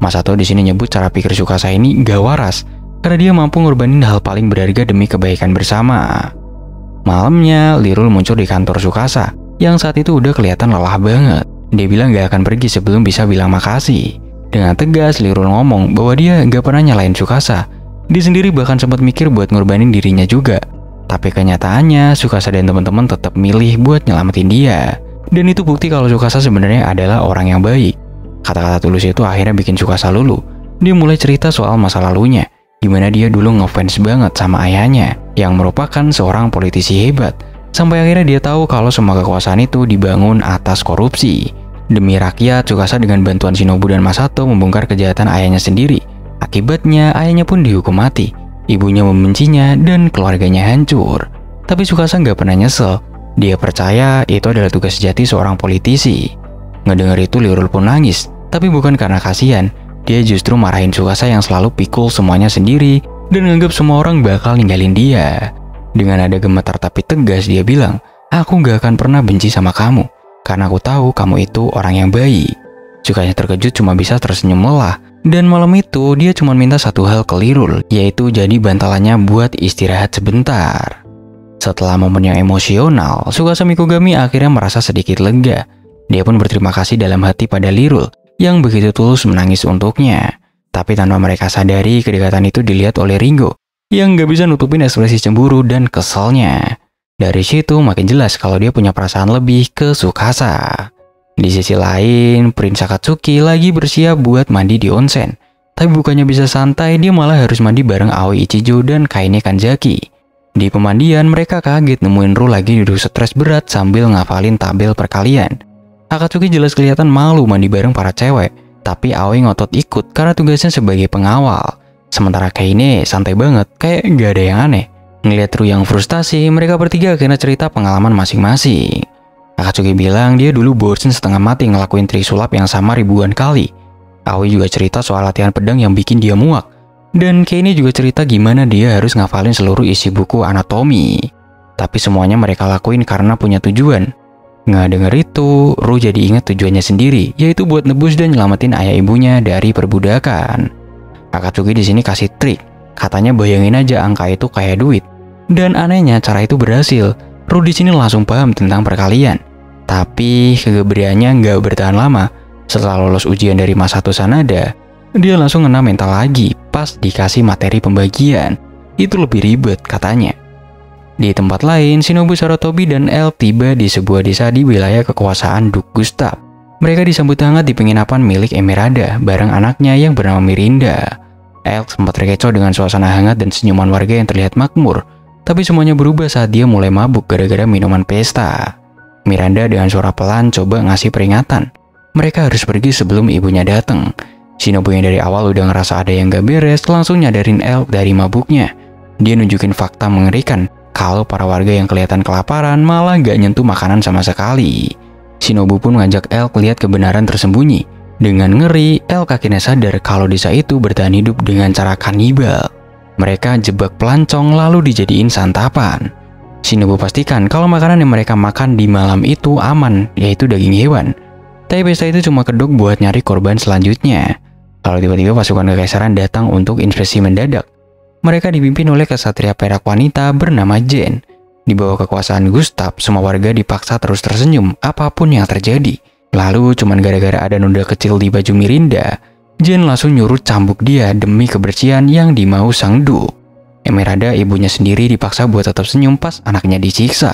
Masato di sini nyebut cara pikir Tsukasa ini gak waras karena dia mampu ngorbanin hal paling berharga demi kebaikan bersama. Malamnya, Lirul muncul di kantor Tsukasa yang saat itu udah kelihatan lelah banget. Dia bilang gak akan pergi sebelum bisa bilang makasih. Dengan tegas, Lirul ngomong bahwa dia gak pernah nyalain Tsukasa. Dia sendiri bahkan sempat mikir buat ngorbanin dirinya juga. Tapi kenyataannya, Tsukasa dan teman-teman tetap milih buat nyelamatin dia. Dan itu bukti kalau Tsukasa sebenarnya adalah orang yang baik. Kata-kata tulus itu akhirnya bikin Tsukasa luluh. Dia mulai cerita soal masa lalunya, di mana dia dulu ngefans banget sama ayahnya, yang merupakan seorang politisi hebat. Sampai akhirnya dia tahu kalau semua kekuasaan itu dibangun atas korupsi. Demi rakyat, Tsukasa dengan bantuan Shinobu dan Masato membongkar kejahatan ayahnya sendiri. Akibatnya, ayahnya pun dihukum mati. Ibunya membencinya dan keluarganya hancur. Tapi Tsukasa nggak pernah nyesel. Dia percaya itu adalah tugas sejati seorang politisi. Ngedengar itu Lirul pun nangis, tapi bukan karena kasihan. Dia justru marahin Tsukasa yang selalu pikul semuanya sendiri dan nganggap semua orang bakal ninggalin dia. Dengan nada gemetar tapi tegas dia bilang, aku gak akan pernah benci sama kamu, karena aku tahu kamu itu orang yang baik. Sukanya terkejut cuma bisa tersenyum lelah. Dan malam itu dia cuma minta satu hal ke Lirul, yaitu jadi bantalannya buat istirahat sebentar. Setelah momen yang emosional, Tsukasa Mikogami akhirnya merasa sedikit lega. Dia pun berterima kasih dalam hati pada Lirul yang begitu tulus menangis untuknya. Tapi tanpa mereka sadari, kedekatan itu dilihat oleh Ringo yang gak bisa nutupin ekspresi cemburu dan keselnya. Dari situ makin jelas kalau dia punya perasaan lebih ke Tsukasa. Di sisi lain, Prince Akatsuki lagi bersiap buat mandi di onsen. Tapi bukannya bisa santai, dia malah harus mandi bareng Aoi Ichijo dan Kaine Kanzaki. Di pemandian, mereka kaget nemuin Ru lagi duduk stres berat sambil ngafalin tabel perkalian. Akatsuki jelas kelihatan malu mandi bareng para cewek, tapi Aoi ngotot ikut karena tugasnya sebagai pengawal. Sementara Kaine santai banget, kayak gak ada yang aneh. Ngeliat Ru yang frustasi, mereka bertiga akhirnya cerita pengalaman masing-masing. Akatsuki bilang dia dulu bosen setengah mati ngelakuin trisulap yang sama ribuan kali. Aoi juga cerita soal latihan pedang yang bikin dia muak. Dan Kaine juga cerita gimana dia harus ngafalin seluruh isi buku anatomi. Tapi semuanya mereka lakuin karena punya tujuan. Nggak denger itu, Ru jadi ingat tujuannya sendiri, yaitu buat nebus dan nyelamatin ayah ibunya dari perbudakan. Akatsuki di sini kasih trik, katanya bayangin aja angka itu kayak duit. Dan anehnya cara itu berhasil. Ru di sini langsung paham tentang perkalian. Tapi kegebriannya nggak bertahan lama. Setelah lolos ujian dari Masato Sanada, dia langsung ngena mental lagi pas dikasih materi pembagian. Itu lebih ribet katanya. Di tempat lain, Shinobu Sarutobi dan Elk tiba di sebuah desa di wilayah kekuasaan Duke Gustav. Mereka disambut hangat di penginapan milik Emerada bareng anaknya yang bernama Mirinda. Elk sempat terkecoh dengan suasana hangat dan senyuman warga yang terlihat makmur. Tapi semuanya berubah saat dia mulai mabuk gara-gara minuman pesta. Miranda dengan suara pelan coba ngasih peringatan. Mereka harus pergi sebelum ibunya datang. Shinobu yang dari awal udah ngerasa ada yang gak beres langsung nyadarin Elk dari mabuknya. Dia nunjukin fakta mengerikan kalau para warga yang kelihatan kelaparan malah gak nyentuh makanan sama sekali. Shinobu pun ngajak Elk lihat kebenaran tersembunyi. Dengan ngeri, Elk akhirnya sadar kalau desa itu bertahan hidup dengan cara kanibal. Mereka jebak pelancong lalu dijadiin santapan. Shinobu pastikan kalau makanan yang mereka makan di malam itu aman, yaitu daging hewan. Tapi pesta itu cuma kedok buat nyari korban selanjutnya. Lalu tiba-tiba pasukan kekaisaran datang untuk invasi mendadak. Mereka dipimpin oleh kesatria perak wanita bernama Jen. Di bawah kekuasaan Gustav, semua warga dipaksa terus tersenyum apapun yang terjadi. Lalu cuman gara-gara ada noda kecil di baju Mirinda, Jen langsung nyuruh cambuk dia demi kebersihan yang dimau sang Duke. Emerada ibunya sendiri dipaksa buat tetap senyum pas anaknya disiksa.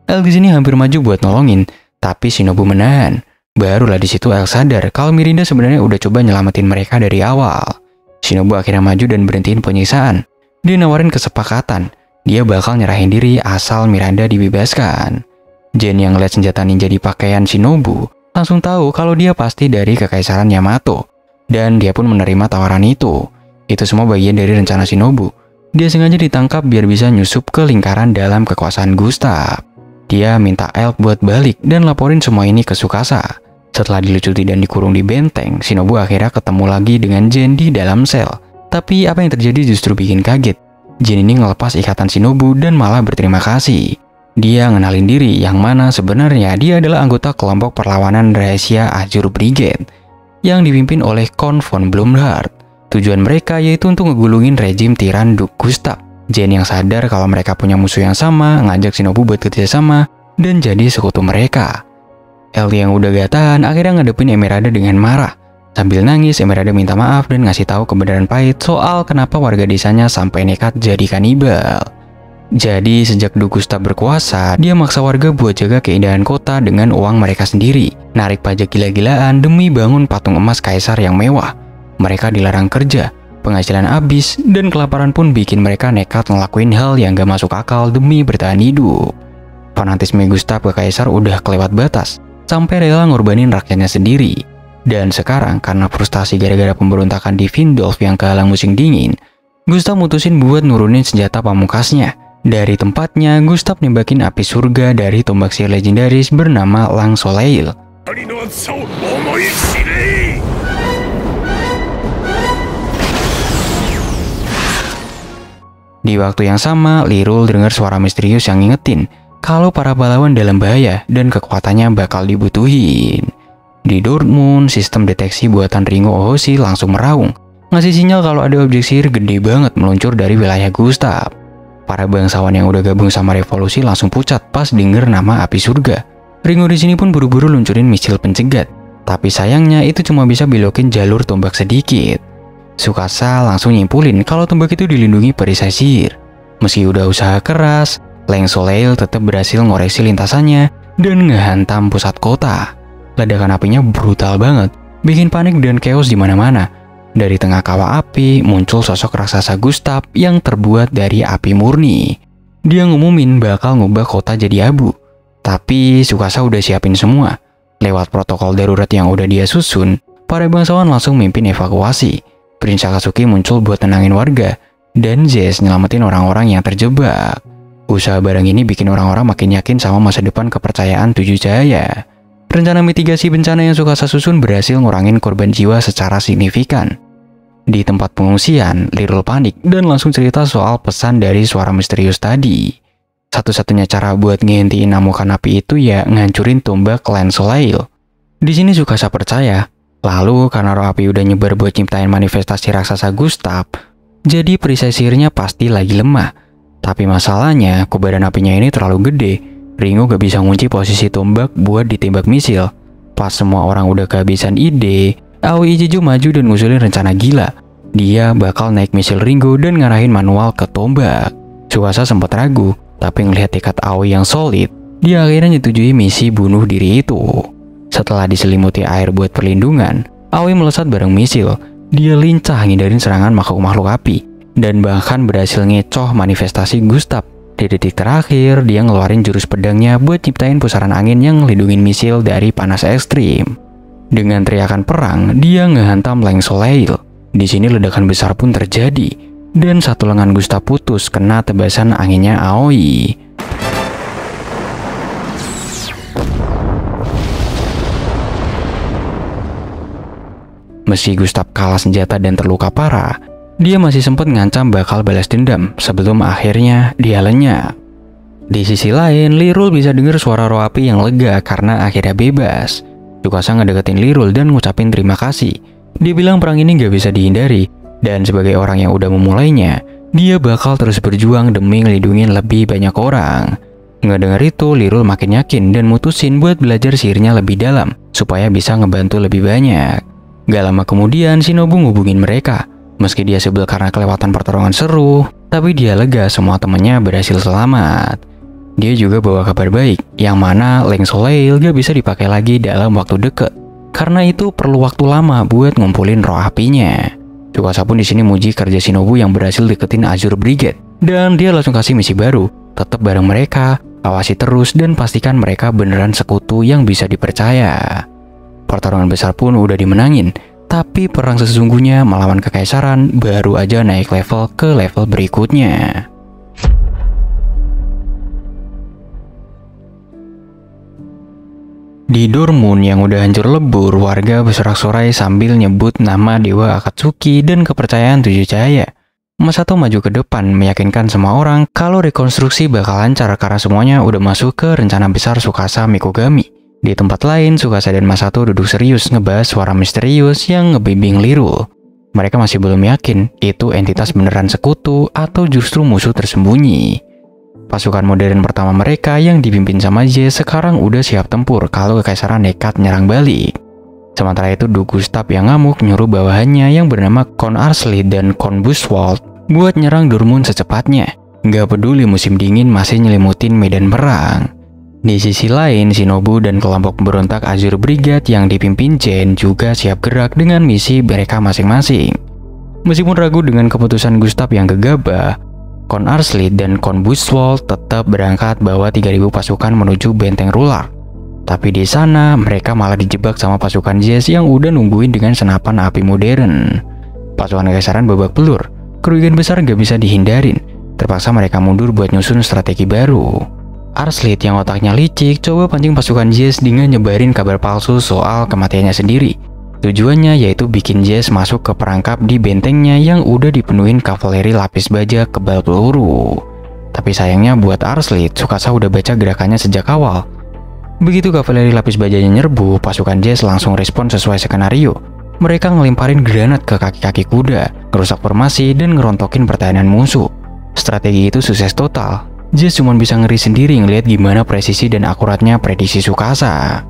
El di sini hampir maju buat nolongin, tapi Shinobu menahan. Barulah di situ El sadar kalau Mirinda sebenarnya udah coba nyelamatin mereka dari awal. Shinobu akhirnya maju dan berhentiin penyiksaan. Dia nawarin kesepakatan, dia bakal nyerahin diri asal Miranda dibebaskan. Jen yang ngeliat senjata ninja di pakaian Shinobu langsung tahu kalau dia pasti dari kekaisaran Yamato. Dan dia pun menerima tawaran itu. Itu semua bagian dari rencana Shinobu. Dia sengaja ditangkap biar bisa nyusup ke lingkaran dalam kekuasaan Gustav. Dia minta Elk buat balik dan laporin semua ini ke Tsukasa. Setelah dilucuti dan dikurung di benteng, Shinobu akhirnya ketemu lagi dengan Jen di dalam sel. Tapi apa yang terjadi justru bikin kaget. Jen ini ngelepas ikatan Shinobu dan malah berterima kasih. Dia ngenalin diri yang mana sebenarnya dia adalah anggota kelompok perlawanan rahasia Azure Brigade yang dipimpin oleh Count von Blumhardt. Tujuan mereka yaitu untuk ngegulungin rejim tiran Duke Gustav. Jen yang sadar kalau mereka punya musuh yang sama, ngajak Shinobu buat kerjasama dan jadi sekutu mereka. El yang udah gak tahan akhirnya ngadepin Emerada dengan marah. Sambil nangis, Emerada minta maaf dan ngasih tahu kebenaran pahit soal kenapa warga desanya sampai nekat jadi kanibal. Jadi sejak Duke Gustav berkuasa, dia maksa warga buat jaga keindahan kota dengan uang mereka sendiri, narik pajak gila-gilaan demi bangun patung emas kaisar yang mewah. Mereka dilarang kerja, penghasilan habis, dan kelaparan pun bikin mereka nekat ngelakuin hal yang gak masuk akal demi bertahan hidup. Fanatisme Gustav ke kaisar udah kelewat batas, sampai rela ngorbanin rakyatnya sendiri. Dan sekarang karena frustasi gara-gara pemberontakan di Findolf yang kehalang musim dingin, Gustav mutusin buat nurunin senjata pamungkasnya. Dari tempatnya, Gustav nembakin api surga dari tombak sihir legendaris bernama Lang Soleil. Di waktu yang sama, Lirul dengar suara misterius yang ngingetin kalau para pahlawan dalam bahaya dan kekuatannya bakal dibutuhin. Di Dortmund, sistem deteksi buatan Ringo Ohoshi langsung meraung, ngasih sinyal kalau ada objek sihir gede banget meluncur dari wilayah Gustav. Para bangsawan yang udah gabung sama revolusi langsung pucat pas denger nama api surga. Ringo di sini pun buru-buru luncurin misil pencegat, tapi sayangnya itu cuma bisa belokin jalur tombak sedikit. Tsukasa langsung nyimpulin kalau tombak itu dilindungi perisai sihir. Meski udah usaha keras, Leng Soleil tetap berhasil ngoreksi lintasannya dan ngehantam pusat kota. Ledakan apinya brutal banget, bikin panik dan chaos di mana-mana. Dari tengah kawah api muncul sosok raksasa Gustav yang terbuat dari api murni. Dia ngumumin bakal ngubah kota jadi abu. Tapi Tsukasa udah siapin semua. Lewat protokol darurat yang udah dia susun, para bangsawan langsung mimpin evakuasi. Prince Akatsuki muncul buat tenangin warga, dan Zez nyelamatin orang-orang yang terjebak. Usaha bareng ini bikin orang-orang makin yakin sama masa depan kepercayaan Tujuh Cahaya. Rencana mitigasi bencana yang Tsukasa susun berhasil ngurangin korban jiwa secara signifikan. Di tempat pengungsian, Lirul panik dan langsung cerita soal pesan dari suara misterius tadi. Satu-satunya cara buat ngehentiin amukan api itu ya ngancurin tombak Leng Soleil. Di sini Tsukasa percaya. Lalu karena roh api udah nyebar buat nyiptain manifestasi raksasa Gustav, jadi perisai sihirnya pasti lagi lemah. Tapi masalahnya, kobaran apinya ini terlalu gede. Ringo gak bisa ngunci posisi tombak buat ditembak misil. Pas semua orang udah kehabisan ide, Aoi Ichijo maju dan ngusulin rencana gila. Dia bakal naik misil Ringo dan ngarahin manual ke tombak. Tsukasa sempat ragu, tapi ngelihat tekad Aoi yang solid, dia akhirnya nyetujui misi bunuh diri itu. Setelah diselimuti air buat perlindungan, Aoi melesat bareng misil. Dia lincah ngindarin serangan makhluk-makhluk api, dan bahkan berhasil ngecoh manifestasi Gustav. Di detik terakhir, dia ngeluarin jurus pedangnya buat ciptain pusaran angin yang ngelindungin misil dari panas ekstrim. Dengan teriakan perang, dia ngehantam Leng Soleil. Di sini ledakan besar pun terjadi, dan satu lengan Gustav putus kena tebasan anginnya Aoi. Meski Gustav kalah senjata dan terluka parah, dia masih sempat ngancam bakal balas dendam sebelum akhirnya dia lenyap. Di sisi lain, Lirul bisa dengar suara roh api yang lega karena akhirnya bebas. Tsukasa ngedeketin Lirul dan ngucapin terima kasih. Dia bilang perang ini gak bisa dihindari, dan sebagai orang yang udah memulainya, dia bakal terus berjuang demi ngelindungin lebih banyak orang. Ngedenger itu, Lirul makin yakin dan mutusin buat belajar sihirnya lebih dalam, supaya bisa ngebantu lebih banyak. Gak lama kemudian, Shinobu ngubungin mereka. Meski dia sebel karena kelewatan pertarungan seru, tapi dia lega semua temannya berhasil selamat. Dia juga bawa kabar baik, yang mana Leng Soleil gak bisa dipakai lagi dalam waktu deket. Karena itu perlu waktu lama buat ngumpulin roh apinya. Tsukasa pun di sini muji kerja Shinobu yang berhasil deketin Azure Brigade, dan dia langsung kasih misi baru. Tetap bareng mereka, awasi terus dan pastikan mereka beneran sekutu yang bisa dipercaya. Pertarungan besar pun udah dimenangin. Tapi perang sesungguhnya melawan kekaisaran baru aja naik level ke level berikutnya. Di Dortmund yang udah hancur lebur, warga bersorak-sorai sambil nyebut nama Dewa Akatsuki dan kepercayaan Tujuh Cahaya. Masato maju ke depan meyakinkan semua orang kalau rekonstruksi bakal lancar karena semuanya udah masuk ke rencana besar Tsukasa Mikogami. Di tempat lain, Tsukasa dan Masato duduk serius ngebahas suara misterius yang ngebimbing Lirul. Mereka masih belum yakin itu entitas beneran sekutu atau justru musuh tersembunyi. Pasukan modern pertama mereka yang dipimpin sama Zez sekarang udah siap tempur kalau kekaisaran nekat nyerang balik. Sementara itu, Duke Gustav yang ngamuk nyuruh bawahannya yang bernama Kon Arsli dan Kon Buswald buat nyerang Dortmund secepatnya. Gak peduli musim dingin masih nyelimutin medan perang. Di sisi lain, Shinobu dan kelompok pemberontak Azure Brigade yang dipimpin Jen juga siap gerak dengan misi mereka masing-masing. Meskipun ragu dengan keputusan Gustav yang gegabah, Kon Arsli dan Kon Buswald tetap berangkat bawa 3.000 pasukan menuju benteng Rular. Tapi di sana mereka malah dijebak sama pasukan Zez yang udah nungguin dengan senapan api modern. Pasukan kekaisaran babak belur, kerugian besar gak bisa dihindarin. Terpaksa mereka mundur buat nyusun strategi baru. Arslit yang otaknya licik coba pancing pasukan Zez dengan nyebarin kabar palsu soal kematiannya sendiri. Tujuannya yaitu bikin Zez masuk ke perangkap di bentengnya yang udah dipenuhin kavaleri lapis baja kebal peluru. Tapi Tapi sayangnya buat Arslid, Tsukasa udah baca gerakannya sejak awal. Begitu kavaleri lapis bajanya nyerbu, pasukan Jazz langsung respon sesuai skenario. Mereka ngelimparin granat ke kaki-kaki kuda, ngerusak formasi, dan ngerontokin pertahanan musuh. Strategi itu sukses total. Jazz cuma bisa ngeri sendiri ngelihat gimana presisi dan akuratnya prediksi Tsukasa.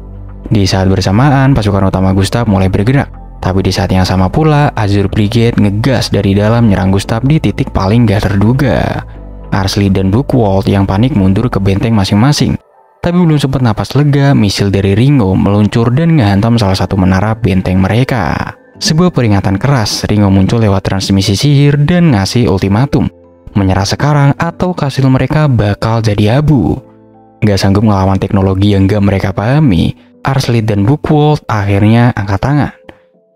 Di saat bersamaan, pasukan utama Gustav mulai bergerak. Tapi di saat yang sama pula, Azure Brigade ngegas dari dalam nyerang Gustav di titik paling gak terduga. Arslid dan Buchwald yang panik mundur ke benteng masing-masing. Tapi belum sempat napas lega, misil dari Ringo meluncur dan ngehantam salah satu menara benteng mereka. Sebuah peringatan keras, Ringo muncul lewat transmisi sihir dan ngasih ultimatum. Menyerah sekarang atau hasil mereka bakal jadi abu. Gak sanggup ngelawan teknologi yang gak mereka pahami, Arslid dan Buchwald akhirnya angkat tangan.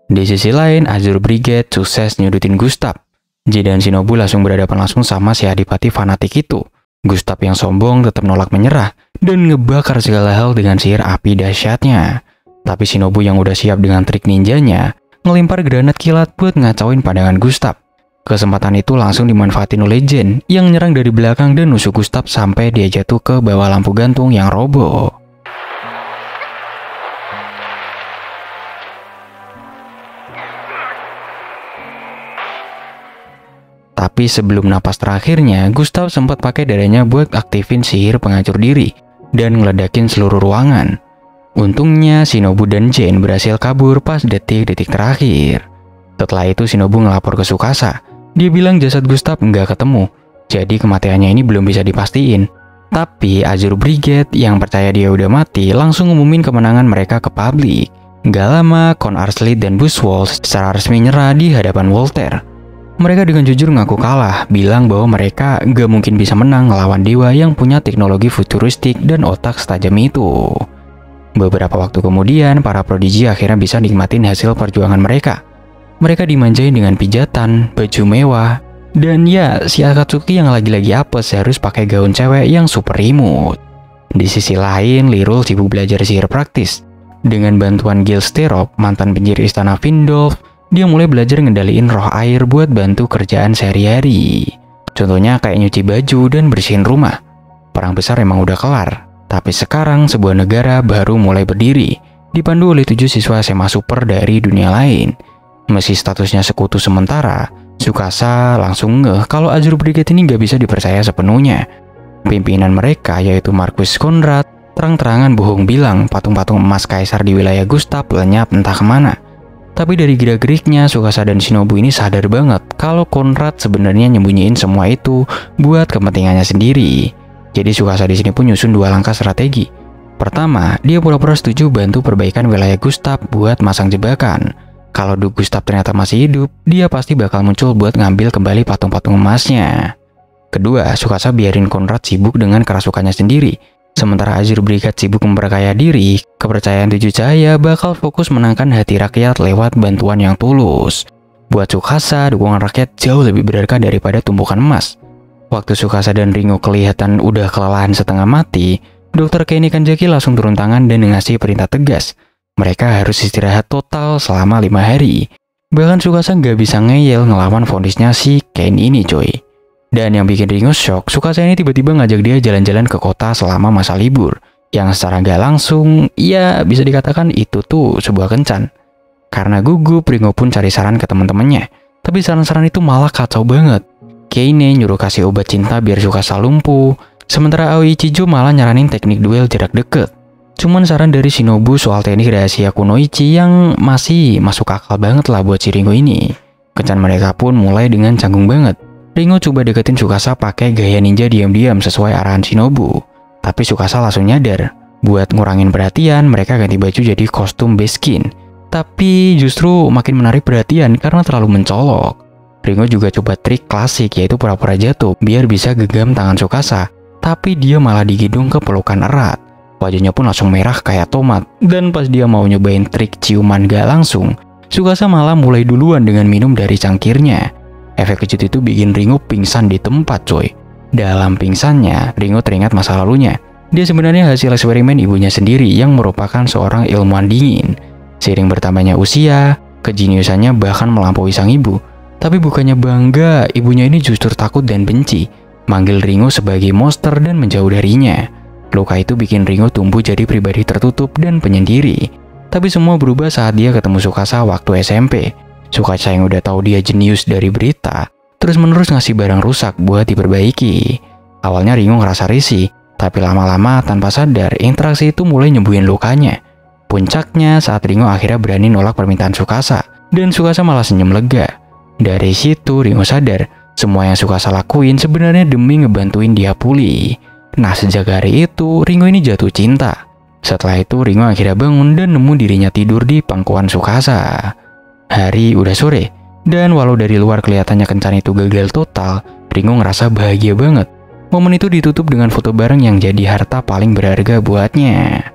Di sisi lain, Azure Brigade sukses nyudutin Gustav. Jin dan Shinobu langsung berhadapan langsung sama si adipati fanatik itu. Gustav yang sombong tetap nolak menyerah dan ngebakar segala hal dengan sihir api dahsyatnya. Tapi Shinobu yang udah siap dengan trik ninjanya, ngelempar granat kilat buat ngacauin pandangan Gustav. Kesempatan itu langsung dimanfaatin oleh Jin yang nyerang dari belakang dan nusuk Gustav sampai dia jatuh ke bawah lampu gantung yang roboh. Tapi sebelum napas terakhirnya, Gustav sempat pakai dadanya buat aktifin sihir penghancur diri dan ngeledakin seluruh ruangan. Untungnya Shinobu dan Jin berhasil kabur pas detik-detik terakhir. Setelah itu Shinobu ngelapor ke Tsukasa. Dia bilang jasad Gustav nggak ketemu, jadi kematiannya ini belum bisa dipastiin. Tapi Azure Brigade yang percaya dia udah mati langsung ngumumin kemenangan mereka ke publik. Gak lama, Kon Arslid dan Buchwald secara resmi nyerah di hadapan Voltaire. Mereka dengan jujur ngaku kalah, bilang bahwa mereka gak mungkin bisa menang ngelawan dewa yang punya teknologi futuristik dan otak setajam itu. Beberapa waktu kemudian, para prodigi akhirnya bisa nikmatin hasil perjuangan mereka. Mereka dimanjain dengan pijatan, baju mewah, dan ya, si Akatsuki yang lagi-lagi apes harus pakai gaun cewek yang super imut. Di sisi lain, Lirul sibuk belajar sihir praktis. Dengan bantuan Gil Sterop, mantan penjiri istana Findolf, dia mulai belajar ngendaliin roh air buat bantu kerjaan sehari-hari. Contohnya kayak nyuci baju dan bersihin rumah. Perang besar emang udah kelar, tapi sekarang sebuah negara baru mulai berdiri, dipandu oleh 7 siswa SMA super dari dunia lain. Meski statusnya sekutu sementara, Tsukasa langsung ngeh kalau Azure Brigade ini gak bisa dipercaya sepenuhnya. Pimpinan mereka yaitu Marquis Conrad terang-terangan bohong bilang patung-patung emas kaisar di wilayah Gustav lenyap entah kemana. Tapi dari gerak-geriknya, Tsukasa dan Shinobu ini sadar banget kalau Conrad sebenarnya nyembunyiin semua itu buat kepentingannya sendiri. Jadi Tsukasa di sini pun nyusun 2 langkah strategi. Pertama, dia pura-pura setuju bantu perbaikan wilayah Gustav buat masang jebakan. Kalau Gustav ternyata masih hidup, dia pasti bakal muncul buat ngambil kembali patung-patung emasnya. Kedua, Tsukasa biarin Conrad sibuk dengan kerasukannya sendiri. Sementara Azure Brigade sibuk memperkaya diri, kepercayaan 7 cahaya bakal fokus menangkan hati rakyat lewat bantuan yang tulus. Buat Tsukasa, dukungan rakyat jauh lebih berharga daripada tumpukan emas. Waktu Tsukasa dan Ringo kelihatan udah kelelahan setengah mati, Dr. Kenny Kanjaki langsung turun tangan dan ngasih perintah tegas. Mereka harus istirahat total selama 5 hari. Bahkan Tsukasa nggak bisa ngeyel ngelawan vonisnya si Kenny ini coy. Dan yang bikin Ringo shock, Tsukasa ini tiba-tiba ngajak dia jalan-jalan ke kota selama masa libur. Yang secara nggak langsung, ya bisa dikatakan itu tuh sebuah kencan. Karena gugup, Ringo pun cari saran ke teman-temannya. Tapi saran-saran itu malah kacau banget. Keine nyuruh kasih obat cinta biar Tsukasa lumpuh. Sementara Aoi Ichijo malah nyaranin teknik duel jarak deket. Cuman saran dari Shinobu soal teknik rahasia Kunoichi yang masih masuk akal banget lah buat si Ringo ini. Kencan mereka pun mulai dengan canggung banget. Ringo coba deketin Tsukasa pakai gaya ninja diam-diam sesuai arahan Shinobu. Tapi Tsukasa langsung nyadar. Buat ngurangin perhatian, mereka ganti baju jadi kostum Bearskin. Tapi justru makin menarik perhatian karena terlalu mencolok. Ringo juga coba trik klasik yaitu pura-pura jatuh biar bisa genggam tangan Tsukasa. Tapi dia malah digidung ke pelukan erat. Wajahnya pun langsung merah kayak tomat. Dan pas dia mau nyobain trik ciuman gak langsung, Tsukasa malah mulai duluan dengan minum dari cangkirnya. Efek kejut itu bikin Ringo pingsan di tempat coy. Dalam pingsannya, Ringo teringat masa lalunya. Dia sebenarnya hasil eksperimen ibunya sendiri yang merupakan seorang ilmuwan dingin. Seiring bertambahnya usia, kejeniusannya bahkan melampaui sang ibu. Tapi bukannya bangga, ibunya ini justru takut dan benci. manggil Ringo sebagai monster dan menjauh darinya. Luka itu bikin Ringo tumbuh jadi pribadi tertutup dan penyendiri. Tapi semua berubah saat dia ketemu Tsukasa waktu SMP. Tsukasa yang udah tahu dia jenius dari berita, terus-menerus ngasih barang rusak buat diperbaiki. Awalnya Ringo ngerasa risih, tapi lama-lama tanpa sadar interaksi itu mulai nyembuhin lukanya. Puncaknya saat Ringo akhirnya berani nolak permintaan Tsukasa, dan Tsukasa malah senyum lega. Dari situ Ringo sadar, semua yang Tsukasa lakuin sebenarnya demi ngebantuin dia pulih. Nah, sejak hari itu Ringo ini jatuh cinta. Setelah itu Ringo akhirnya bangun dan nemu dirinya tidur di pangkuan Tsukasa. Hari udah sore, dan walau dari luar kelihatannya kencan itu gagal total, Ringo ngerasa bahagia banget. Momen itu ditutup dengan foto bareng yang jadi harta paling berharga buatnya.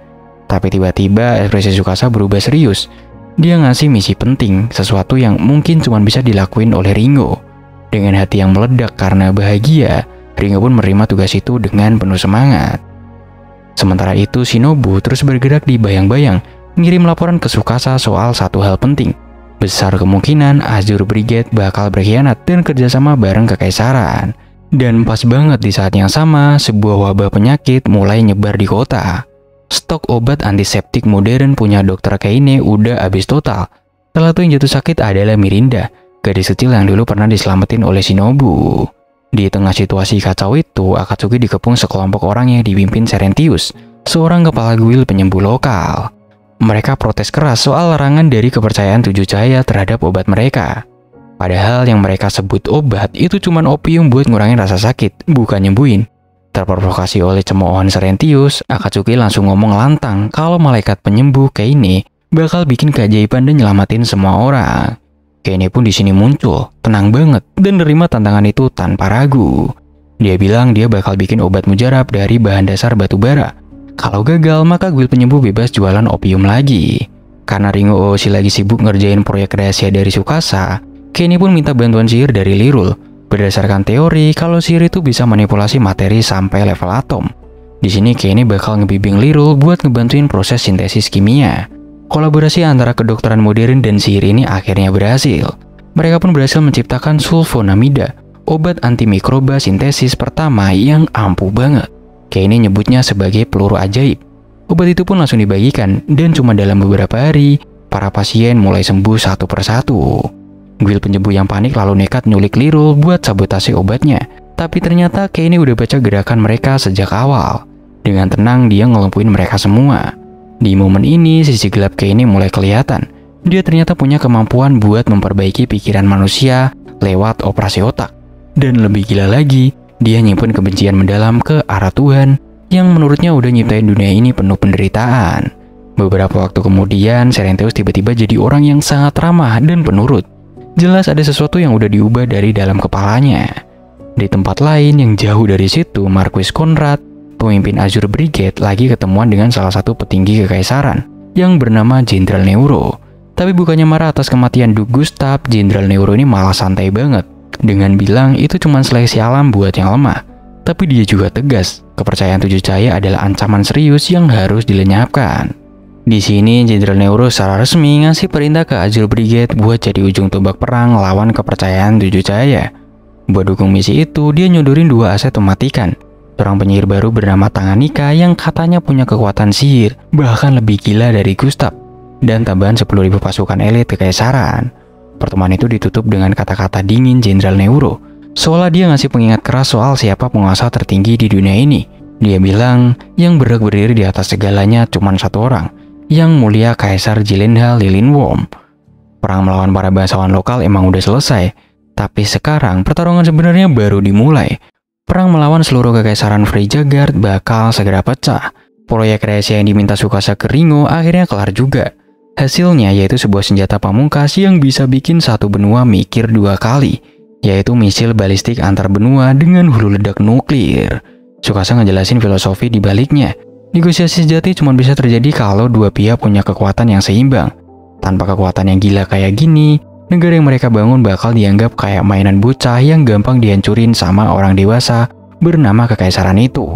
Tapi tiba-tiba ekspresi Tsukasa berubah serius. Dia ngasih misi penting, sesuatu yang mungkin cuma bisa dilakuin oleh Ringo. Dengan hati yang meledak karena bahagia, Ringo pun menerima tugas itu dengan penuh semangat. Sementara itu Shinobu terus bergerak di bayang-bayang, ngirim laporan ke Tsukasa soal satu hal penting. Besar kemungkinan Azure Brigade bakal berkhianat dan kerjasama bareng kekaisaran. Dan pas banget di saat yang sama, sebuah wabah penyakit mulai nyebar di kota. Stok obat antiseptik modern punya Dr. Kaine udah habis total. Salah satu yang jatuh sakit adalah Mirinda, gadis kecil yang dulu pernah diselamatin oleh Shinobu. Di tengah situasi kacau itu, Akatsuki dikepung sekelompok orang yang dipimpin Serentius, seorang kepala guild penyembuh lokal. Mereka protes keras soal larangan dari kepercayaan Tujuh Cahaya terhadap obat mereka. Padahal yang mereka sebut obat itu cuma opium buat ngurangin rasa sakit, bukan nyembuhin. Terprovokasi oleh cemoohan Serentius, Akatsuki langsung ngomong lantang kalau malaikat penyembuh Kaine bakal bikin keajaiban dan nyelamatin semua orang. Kaine pun di sini muncul, tenang banget, dan nerima tantangan itu tanpa ragu. Dia bilang dia bakal bikin obat mujarab dari bahan dasar batu bara. Kalau gagal, maka guild penyembuh bebas jualan opium lagi. Karena Ringo Ooshi lagi sibuk ngerjain proyek rahasia dari Tsukasa, Kaine pun minta bantuan sihir dari Lirul. Berdasarkan teori, kalau sihir itu bisa manipulasi materi sampai level atom. Di sini Kaine bakal ngebimbing Lirul buat ngebantuin proses sintesis kimia. Kolaborasi antara kedokteran modern dan sihir ini akhirnya berhasil. Mereka pun berhasil menciptakan sulfonamida, obat antimikroba sintesis pertama yang ampuh banget. Kaine nyebutnya sebagai peluru ajaib. Obat itu pun langsung dibagikan, dan cuma dalam beberapa hari, para pasien mulai sembuh satu persatu. Guild penyembuh yang panik lalu nekat nyulik Lirul buat sabotase obatnya. Tapi ternyata Kaine udah baca gerakan mereka sejak awal. Dengan tenang dia ngelumpuhin mereka semua. Di momen ini sisi gelap Kaine mulai kelihatan. Dia ternyata punya kemampuan buat memperbaiki pikiran manusia lewat operasi otak. Dan lebih gila lagi, dia nyimpen kebencian mendalam ke arah Tuhan yang menurutnya udah nyiptain dunia ini penuh penderitaan. Beberapa waktu kemudian, Serentius tiba-tiba jadi orang yang sangat ramah dan penurut. Jelas ada sesuatu yang udah diubah dari dalam kepalanya. Di tempat lain yang jauh dari situ, Marquis Conrad, pemimpin Azure Brigade, lagi ketemuan dengan salah satu petinggi kekaisaran yang bernama Jenderal Neuro. Tapi bukannya marah atas kematian Duke Gustav, Jenderal Neuro ini malah santai banget dengan bilang itu cuma seleksi alam buat yang lemah. Tapi dia juga tegas, kepercayaan Tujuh Cahaya adalah ancaman serius yang harus dilenyapkan. Di sini Jenderal Neuro secara resmi ngasih perintah ke Azure Brigade buat jadi ujung tombak perang lawan kepercayaan Tujuh Cahaya. Buat dukung misi itu, dia nyodorin dua aset mematikan. Seorang penyihir baru bernama Tanganika yang katanya punya kekuatan sihir, bahkan lebih gila dari Gustav. Dan tambahan 10.000 pasukan elit kekaisaran. Pertemuan itu ditutup dengan kata-kata dingin Jenderal Neuro. Seolah dia ngasih pengingat keras soal siapa penguasa tertinggi di dunia ini. Dia bilang, yang berhak berdiri di atas segalanya cuma satu orang, yang mulia Kaisar Gyllenhaal Lilynworm. Perang melawan para bangsawan lokal emang udah selesai, tapi sekarang pertarungan sebenarnya baru dimulai. Perang melawan seluruh kekaisaran Freljagard bakal segera pecah. Proyek rahasia yang diminta Tsukasa ke Ringo akhirnya kelar juga. Hasilnya yaitu sebuah senjata pamungkas yang bisa bikin satu benua mikir dua kali, yaitu misil balistik antar benua dengan hulu ledak nuklir. Tsukasa ngejelasin filosofi di baliknya. Negosiasi sejati cuma bisa terjadi kalau dua pihak punya kekuatan yang seimbang. Tanpa kekuatan yang gila kayak gini, negara yang mereka bangun bakal dianggap kayak mainan bocah yang gampang dihancurin sama orang dewasa bernama kekaisaran itu.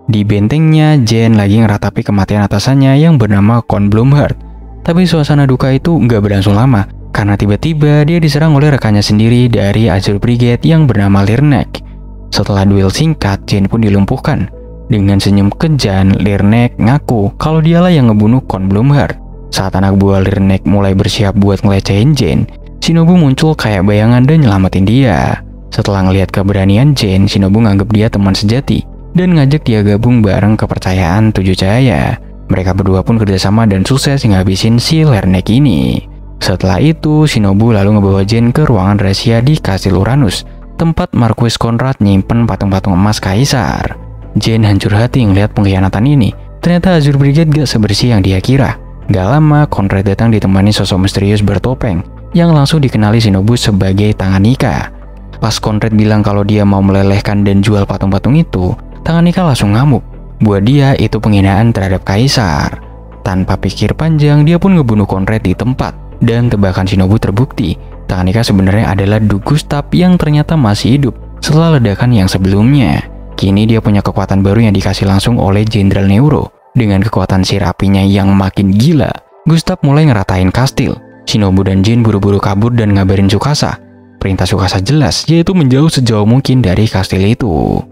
Di bentengnya, Jen lagi ngeratapi kematian atasannya yang bernama Count Blumhardt. Tapi suasana duka itu nggak berlangsung lama, karena tiba-tiba dia diserang oleh rekannya sendiri dari Azure Brigade yang bernama Lirnek. Setelah duel singkat, Jane pun dilumpuhkan. Dengan senyum kejam, Lirnek ngaku kalau dialah yang ngebunuh Kon Blumhardt. Saat anak buah Lirnek mulai bersiap buat ngelecehin Jane, Shinobu muncul kayak bayangan dan nyelamatin dia. Setelah ngelihat keberanian Jane, Shinobu nganggep dia teman sejati dan ngajak dia gabung bareng kepercayaan Tujuh Cahaya. Mereka berdua pun kerjasama dan sukses ngabisin si Lirnek ini. Setelah itu, Shinobu lalu ngebawa Jane ke ruangan rahasia di Kastil Uranus, tempat Marquis Conrad nyimpen patung-patung emas kaisar. Jane hancur hati ngeliat pengkhianatan ini. Ternyata Azure Brigade gak sebersih yang dia kira. Gak lama, Conrad datang ditemani sosok misterius bertopeng yang langsung dikenali Shinobu sebagai Tanganika. Pas Conrad bilang kalau dia mau melelehkan dan jual patung-patung itu, Tanganika langsung ngamuk. Buat dia itu penghinaan terhadap kaisar. Tanpa pikir panjang, dia pun ngebunuh Conrad di tempat. Dan tebakan Shinobu terbukti, Tanganika sebenarnya adalah Duke Gustav yang ternyata masih hidup setelah ledakan yang sebelumnya. Kini dia punya kekuatan baru yang dikasih langsung oleh Jenderal Neuro. Dengan kekuatan sihir apinya yang makin gila, Gustav mulai ngeratain kastil. Shinobu dan Jin buru-buru kabur dan ngabarin Tsukasa. Perintah Tsukasa jelas, yaitu menjauh sejauh mungkin dari kastil itu.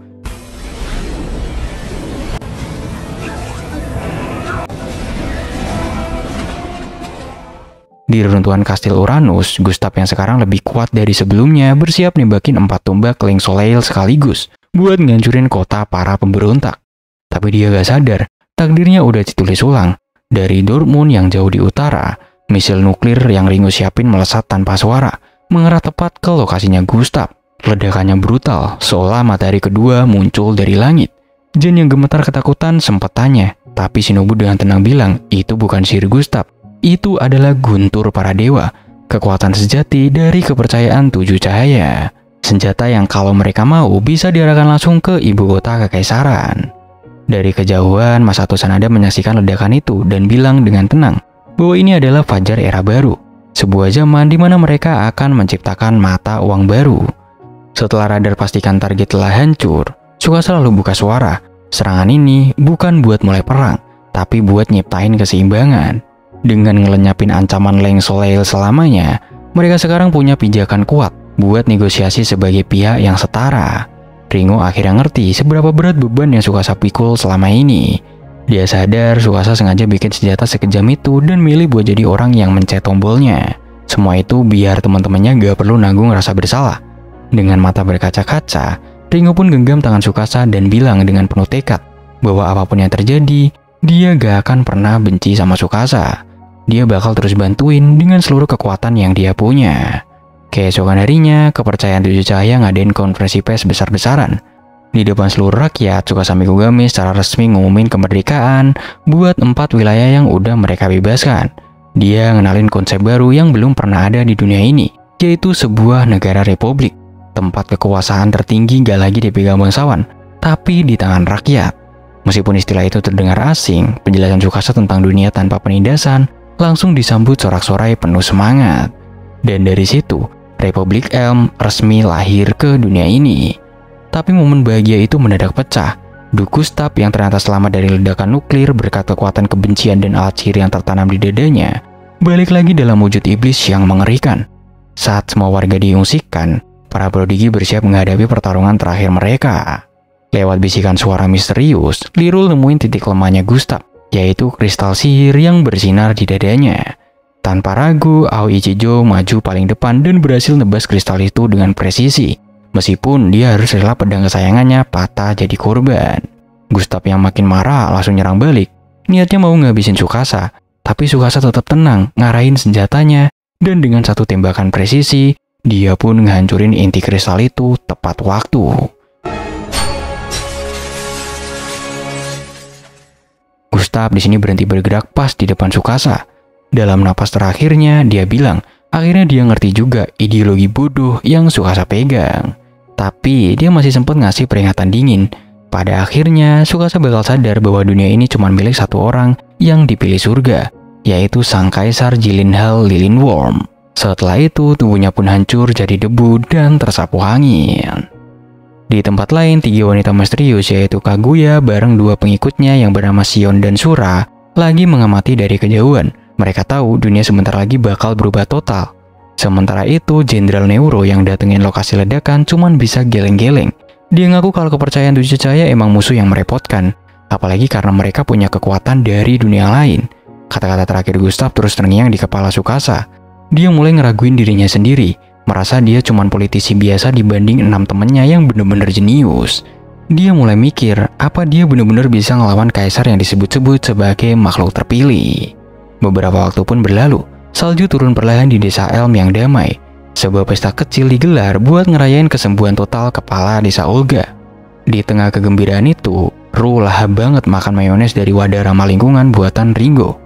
Di reruntuhan Kastil Uranus, Gustav yang sekarang lebih kuat dari sebelumnya bersiap nembakin 4 tombak Leng Soleil sekaligus buat ngancurin kota para pemberontak. Tapi dia gak sadar, takdirnya udah ditulis ulang. Dari Dortmund yang jauh di utara, misil nuklir yang Ringo siapin melesat tanpa suara, mengarah tepat ke lokasinya Gustav. Ledakannya brutal, seolah matahari kedua muncul dari langit. Jin yang gemetar ketakutan sempat tanya, tapi Shinobu dengan tenang bilang, itu bukan sihir Gustav. Itu adalah guntur para dewa, kekuatan sejati dari kepercayaan Tujuh Cahaya. Senjata yang kalau mereka mau bisa diarahkan langsung ke ibu kota kekaisaran. Dari kejauhan, Masato Sanada menyaksikan ledakan itu dan bilang dengan tenang bahwa ini adalah fajar era baru, sebuah zaman di mana mereka akan menciptakan mata uang baru. Setelah radar pastikan target telah hancur, Tsukasa selalu buka suara. Serangan ini bukan buat mulai perang, tapi buat nyiptain keseimbangan. Dengan ngelenyapin ancaman Leng Soleil selamanya, mereka sekarang punya pijakan kuat buat negosiasi sebagai pihak yang setara. Ringo akhirnya ngerti seberapa berat beban yang Tsukasa pikul selama ini. Dia sadar Tsukasa sengaja bikin senjata sekejam itu dan milih buat jadi orang yang mencet tombolnya. Semua itu biar teman-temannya gak perlu nanggung rasa bersalah. Dengan mata berkaca-kaca, Ringo pun genggam tangan Tsukasa dan bilang dengan penuh tekad bahwa apapun yang terjadi, dia gak akan pernah benci sama Tsukasa. Dia bakal terus bantuin dengan seluruh kekuatan yang dia punya. Keesokan harinya, kepercayaan Tujuh Cahaya ngadain konferensi pers besar-besaran. Di depan seluruh rakyat, Tsukasa Mikugami secara resmi ngumumin kemerdekaan buat 4 wilayah yang udah mereka bebaskan. Dia ngenalin konsep baru yang belum pernah ada di dunia ini, yaitu sebuah negara republik. Tempat kekuasaan tertinggi gak lagi dipegang bangsawan, tapi di tangan rakyat. Meskipun istilah itu terdengar asing, penjelasan Tsukasa tentang dunia tanpa penindasan langsung disambut sorak-sorai penuh semangat. Dan dari situ, Republik Elm resmi lahir ke dunia ini. Tapi momen bahagia itu mendadak pecah. Duke Gustav yang ternyata selamat dari ledakan nuklir berkat kekuatan kebencian dan alat sihir yang tertanam di dadanya, balik lagi dalam wujud iblis yang mengerikan. Saat semua warga diungsikan, para prodigi bersiap menghadapi pertarungan terakhir mereka. Lewat bisikan suara misterius, Lirul nemuin titik lemahnya Gustav, yaitu kristal sihir yang bersinar di dadanya. Tanpa ragu, Aoi Ichijo maju paling depan dan berhasil nebas kristal itu dengan presisi. Meskipun dia harus rela pedang kesayangannya patah jadi korban. Gustav yang makin marah langsung nyerang balik. Niatnya mau ngabisin Tsukasa, tapi Tsukasa tetap tenang, ngarahin senjatanya, dan dengan satu tembakan presisi, dia pun ngehancurin inti kristal itu tepat waktu. Gustav di sini berhenti bergerak pas di depan Tsukasa. Dalam napas terakhirnya, dia bilang, akhirnya dia ngerti juga ideologi bodoh yang Tsukasa pegang. Tapi dia masih sempat ngasih peringatan dingin. Pada akhirnya, Tsukasa bakal sadar bahwa dunia ini cuma milik satu orang yang dipilih surga, yaitu Sang Kaisar Gyllenhaal Lilinworm. Setelah itu, tubuhnya pun hancur jadi debu dan tersapu angin. Di tempat lain, 3 wanita misterius yaitu Kaguya bareng 2 pengikutnya yang bernama Shion dan Shura lagi mengamati dari kejauhan. Mereka tahu dunia sebentar lagi bakal berubah total. Sementara itu, Jenderal Neuro yang datengin lokasi ledakan cuman bisa geleng-geleng Dia ngaku kalau kepercayaan tujuh cahaya emang musuh yang merepotkan, apalagi karena mereka punya kekuatan dari dunia lain. Kata-kata terakhir Gustav terus terngiang di kepala Tsukasa. Dia mulai ngeraguin dirinya sendiri, merasa dia cuma politisi biasa dibanding 6 temennya yang bener-bener jenius. Dia mulai mikir, apa dia bener-bener bisa ngelawan kaisar yang disebut-sebut sebagai makhluk terpilih. Beberapa waktu pun berlalu, salju turun perlahan di desa Elm yang damai. Sebuah pesta kecil digelar buat ngerayain kesembuhan total kepala desa Olga. Di tengah kegembiraan itu, Ru lahap banget makan mayones dari wadah ramah lingkungan buatan Ringo.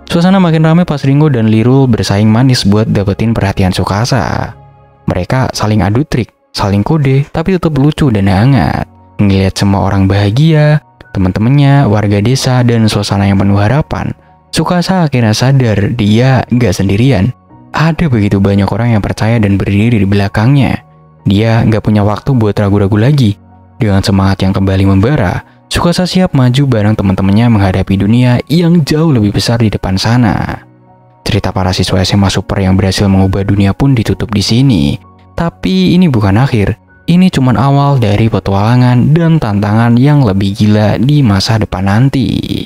Suasana makin ramai pas Ringo dan Lirul bersaing manis buat dapetin perhatian Tsukasa. Mereka saling adu trik, saling kode, tapi tetap lucu dan hangat. Ngelihat semua orang bahagia, teman-temannya, warga desa, dan suasana yang penuh harapan, Tsukasa akhirnya sadar dia nggak sendirian. Ada begitu banyak orang yang percaya dan berdiri di belakangnya. Dia nggak punya waktu buat ragu-ragu lagi. Dengan semangat yang kembali membara, Tsukasa siap maju bareng teman-temannya menghadapi dunia yang jauh lebih besar di depan sana. Cerita para siswa SMA Super yang berhasil mengubah dunia pun ditutup di sini. Tapi ini bukan akhir. Ini cuma awal dari petualangan dan tantangan yang lebih gila di masa depan nanti.